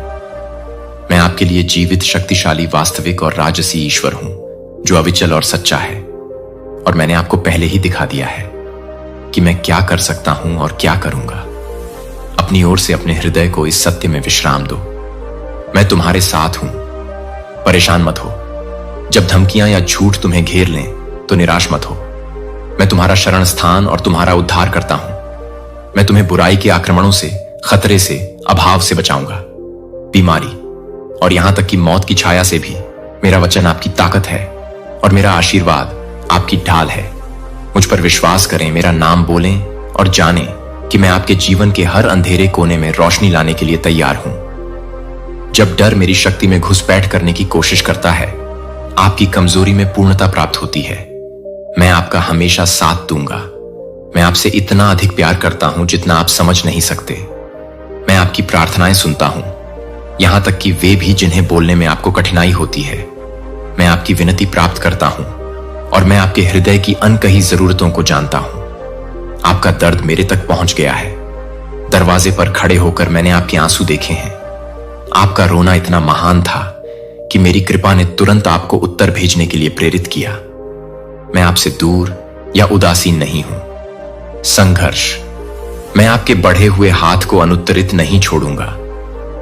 मैं आपके लिए जीवित, शक्तिशाली, वास्तविक और राजसी ईश्वर हूं जो अविचल और सच्चा है। और मैंने आपको पहले ही दिखा दिया है कि मैं क्या कर सकता हूं और क्या करूंगा। अपनी ओर से अपने हृदय को इस सत्य में विश्राम दो। मैं तुम्हारे साथ हूं, परेशान मत हो। जब धमकियां या झूठ तुम्हें घेर लें तो निराश मत हो। मैं तुम्हारा शरण स्थान और तुम्हारा उद्धार करता हूं। मैं तुम्हें बुराई के आक्रमणों से, खतरे से, अभाव से बचाऊंगा। बीमारी और यहां तक कि मौत की छाया से भी मेरा वचन आपकी ताकत है और मेरा आशीर्वाद आपकी ढाल है। मुझ पर विश्वास करें, मेरा नाम बोलें और जानें कि मैं आपके जीवन के हर अंधेरे कोने में रोशनी लाने के लिए तैयार हूं। जब डर मेरी शक्ति में घुसपैठ करने की कोशिश करता है, आपकी कमजोरी में पूर्णता प्राप्त होती है। मैं आपका हमेशा साथ दूंगा। मैं आपसे इतना अधिक प्यार करता हूं जितना आप समझ नहीं सकते। मैं आपकी प्रार्थनाएं सुनता हूं, यहां तक कि वे भी जिन्हें बोलने में आपको कठिनाई होती है। मैं आपकी विनती प्राप्त करता हूं और मैं आपके हृदय की अनकही जरूरतों को जानता हूं। आपका दर्द मेरे तक पहुंच गया है। दरवाजे पर खड़े होकर मैंने आपके आंसू देखे हैं। आपका रोना इतना महान था कि मेरी कृपा ने तुरंत आपको उत्तर भेजने के लिए प्रेरित किया। मैं आपसे दूर या उदासीन नहीं हूं। संघर्ष, मैं आपके बढ़े हुए हाथ को अनुत्तरित नहीं छोड़ूंगा।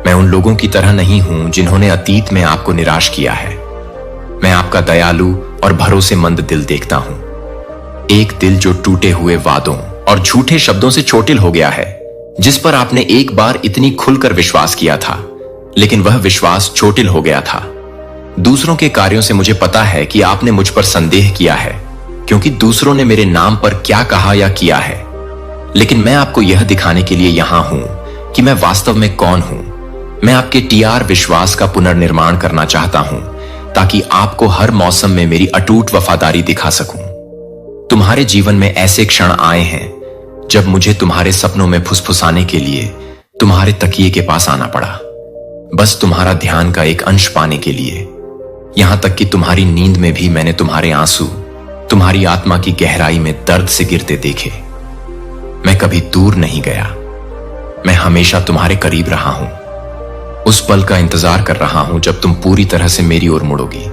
मैं उन लोगों की तरह नहीं हूं जिन्होंने अतीत में आपको निराश किया है। मैं आपका दयालु और भरोसेमंद दिल देखता हूं, एक दिल जो टूटे हुए वादों और झूठे शब्दों से चोटिल हो गया है, जिस पर आपने एक बार इतनी खुलकर विश्वास किया था, लेकिन वह विश्वास चोटिल हो गया था। दूसरों के कार्यों से मुझे पता है कि आपने मुझ पर संदेह किया है, क्योंकि दूसरों ने मेरे नाम पर क्या कहा या किया है। लेकिन मैं आपको यह दिखाने के लिए यहां हूं कि मैं वास्तव में कौन हूं। मैं आपके टीआर विश्वास का पुनर्निर्माण करना चाहता हूं, ताकि आपको हर मौसम में मेरी अटूट वफादारी दिखा सकूं। तुम्हारे जीवन में ऐसे क्षण आए हैं जब मुझे तुम्हारे सपनों में फुसफुसाने के लिए तुम्हारे तकिए के पास आना पड़ा, बस तुम्हारा ध्यान का एक अंश पाने के लिए। यहां तक कि तुम्हारी नींद में भी मैंने तुम्हारे आंसू तुम्हारी आत्मा की गहराई में दर्द से गिरते देखे। मैं कभी दूर नहीं गया, मैं हमेशा तुम्हारे करीब रहा हूं। उस पल का इंतजार कर रहा हूं जब तुम पूरी तरह से मेरी ओर मुड़ोगी,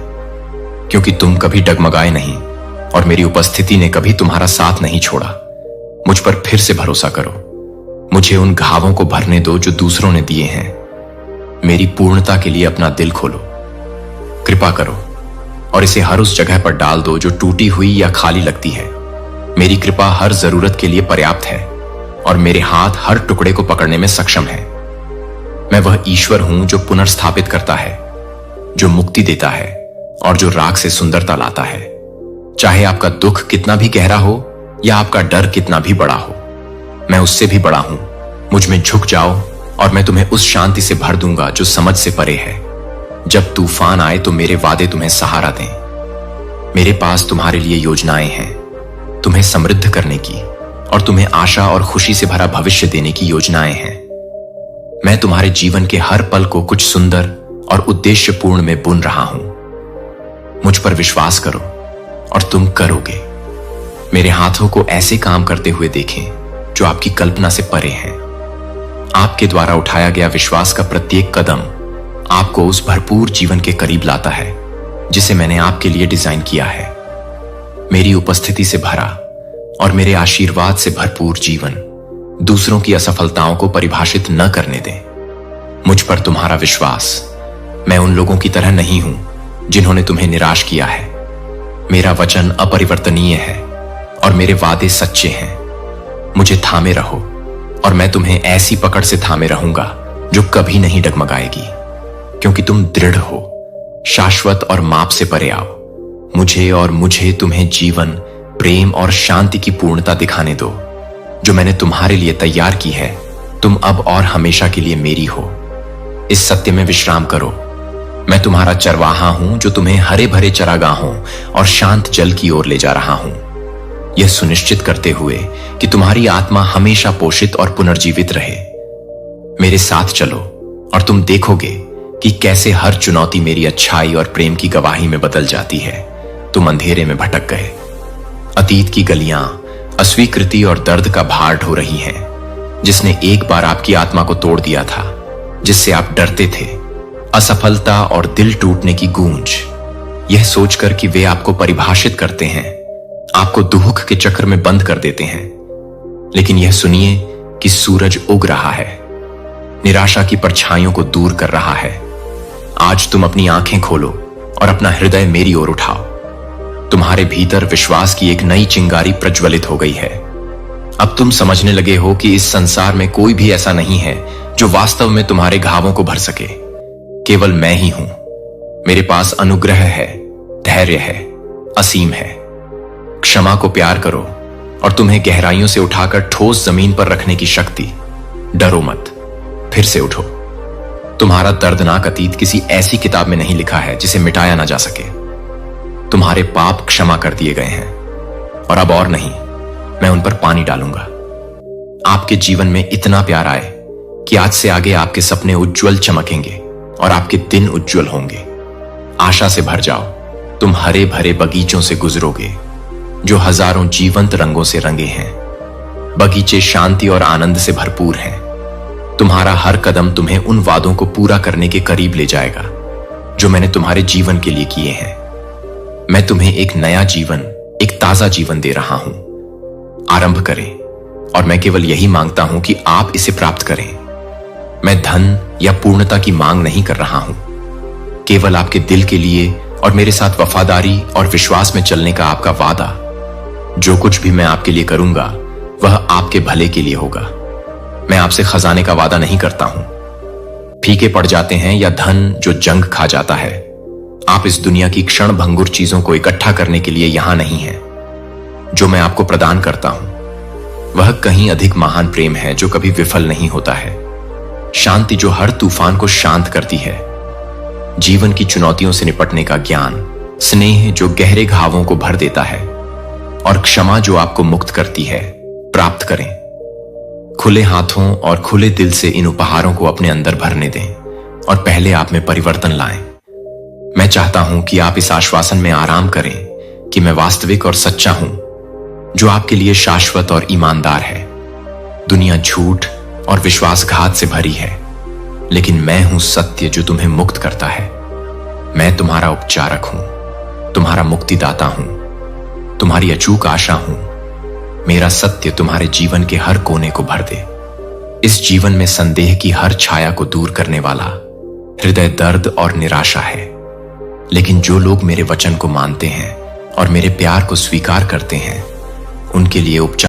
क्योंकि तुम कभी डगमगाए नहीं और मेरी उपस्थिति ने कभी तुम्हारा साथ नहीं छोड़ा। मुझ पर फिर से भरोसा करो, मुझे उन घावों को भरने दो जो दूसरों ने दिए हैं। मेरी पूर्णता के लिए अपना दिल खोलो, कृपा करो और इसे हर उस जगह पर डाल दो जो टूटी हुई या खाली लगती है। मेरी कृपा हर जरूरत के लिए पर्याप्त है और मेरे हाथ हर टुकड़े को पकड़ने में सक्षम है। मैं वह ईश्वर हूं जो पुनर्स्थापित करता है, जो मुक्ति देता है और जो राख से सुंदरता लाता है। चाहे आपका दुख कितना भी गहरा हो या आपका डर कितना भी बड़ा हो, मैं उससे भी बड़ा हूं। मुझ में झुक जाओ और मैं तुम्हें उस शांति से भर दूंगा जो समझ से परे है। जब तूफान आए तो मेरे वादे तुम्हें सहारा दें। मेरे पास तुम्हारे लिए योजनाएं हैं, तुम्हें समृद्ध करने की और तुम्हें आशा और खुशी से भरा भविष्य देने की योजनाएं हैं। मैं तुम्हारे जीवन के हर पल को कुछ सुंदर और उद्देश्यपूर्ण में बुन रहा हूं। मुझ पर विश्वास करो और तुम करोगे। मेरे हाथों को ऐसे काम करते हुए देखें जो आपकी कल्पना से परे हैं। आपके द्वारा उठाया गया विश्वास का प्रत्येक कदम आपको उस भरपूर जीवन के करीब लाता है जिसे मैंने आपके लिए डिजाइन किया है। मेरी उपस्थिति से भरा और मेरे आशीर्वाद से भरपूर जीवन दूसरों की असफलताओं को परिभाषित न करने दें। मुझ पर तुम्हारा विश्वास। मैं उन लोगों की तरह नहीं हूं जिन्होंने तुम्हें निराश किया है। मेरा वचन अपरिवर्तनीय है और मेरे वादे सच्चे हैं। मुझे थामे रहो और मैं तुम्हें ऐसी पकड़ से थामे रहूंगा जो कभी नहीं डगमगाएगी, क्योंकि तुम दृढ़ हो, शाश्वत और माप से परे आओ। मुझे तुम्हें जीवन, प्रेम और शांति की पूर्णता दिखाने दो जो मैंने तुम्हारे लिए तैयार की है। तुम अब और हमेशा के लिए मेरी हो। इस सत्य में विश्राम करो। मैं तुम्हारा चरवाहा हूं जो तुम्हें हरे भरे चरागाहों और शांत जल की ओर ले जा रहा हूं, यह सुनिश्चित करते हुए कि तुम्हारी आत्मा हमेशा पोषित और पुनर्जीवित रहे। मेरे साथ चलो और तुम देखोगे कि कैसे हर चुनौती मेरी अच्छाई और प्रेम की गवाही में बदल जाती है। तुम अंधेरे में भटक गए, अतीत की गलियां अस्वीकृति और दर्द का भार ढो रही हैं, जिसने एक बार आपकी आत्मा को तोड़ दिया था, जिससे आप डरते थे। असफलता और दिल टूटने की गूंज, यह सोचकर कि वे आपको परिभाषित करते हैं, आपको दुख के चक्र में बंद कर देते हैं। लेकिन यह सुनिए कि सूरज उग रहा है, निराशा की परछाइयों को दूर कर रहा है। आज तुम अपनी आंखें खोलो और अपना हृदय मेरी ओर उठाओ। तुम्हारे भीतर विश्वास की एक नई चिंगारी प्रज्वलित हो गई है। अब तुम समझने लगे हो कि इस संसार में कोई भी ऐसा नहीं है जो वास्तव में तुम्हारे घावों को भर सके। केवल मैं ही हूं। मेरे पास अनुग्रह है, धैर्य है, असीम है। क्षमा को प्यार करो और तुम्हें गहराइयों से उठाकर ठोस जमीन पर रखने की शक्ति। डरो मत, फिर से उठो। तुम्हारा दर्दनाक अतीत किसी ऐसी किताब में नहीं लिखा है जिसे मिटाया ना जा सके। तुम्हारे पाप क्षमा कर दिए गए हैं और अब और नहीं, मैं उन पर पानी डालूंगा। आपके जीवन में इतना प्यार आए कि आज से आगे आपके सपने उज्जवल चमकेंगे और आपके दिन उज्जवल होंगे। आशा से भर जाओ। तुम हरे भरे बगीचों से गुजरोगे जो हजारों जीवंत रंगों से रंगे हैं। बगीचे शांति और आनंद से भरपूर हैं। तुम्हारा हर कदम तुम्हें उन वादों को पूरा करने के करीब ले जाएगा जो मैंने तुम्हारे जीवन के लिए किए हैं। मैं तुम्हें एक नया जीवन, एक ताजा जीवन दे रहा हूं। आरंभ करें, और मैं केवल यही मांगता हूं कि आप इसे प्राप्त करें। मैं धन या पूर्णता की मांग नहीं कर रहा हूं, केवल आपके दिल के लिए और मेरे साथ वफादारी और विश्वास में चलने का आपका वादा। जो कुछ भी मैं आपके लिए करूंगा वह आपके भले के लिए होगा। मैं आपसे खजाने का वादा नहीं करता हूं। फीके पड़ जाते हैं या धन जो जंग खा जाता है। आप इस दुनिया की क्षण भंगुर चीजों को इकट्ठा करने के लिए यहां नहीं हैं। जो मैं आपको प्रदान करता हूं वह कहीं अधिक महान प्रेम है जो कभी विफल नहीं होता है। शांति जो हर तूफान को शांत करती है। जीवन की चुनौतियों से निपटने का ज्ञान। स्नेह जो गहरे घावों को भर देता है, और क्षमा जो आपको मुक्त करती है। प्राप्त करें। खुले हाथों और खुले दिल से इन उपहारों को अपने अंदर भरने दें और पहले आप में परिवर्तन लाएं। मैं चाहता हूं कि आप इस आश्वासन में आराम करें कि मैं वास्तविक और सच्चा हूं, जो आपके लिए शाश्वत और ईमानदार है। दुनिया झूठ और विश्वासघात से भरी है, लेकिन मैं हूं सत्य जो तुम्हें मुक्त करता है। मैं तुम्हारा उपचारक हूं, तुम्हारा मुक्तिदाता हूं, तुम्हारी अचूक आशा हूं। मेरा सत्य तुम्हारे जीवन के हर कोने को भर दे। इस जीवन में संदेह की हर छाया को दूर करने वाला हृदय दर्द और निराशा है, लेकिन जो लोग मेरे वचन को मानते हैं और मेरे प्यार को स्वीकार करते हैं उनके लिए उपचार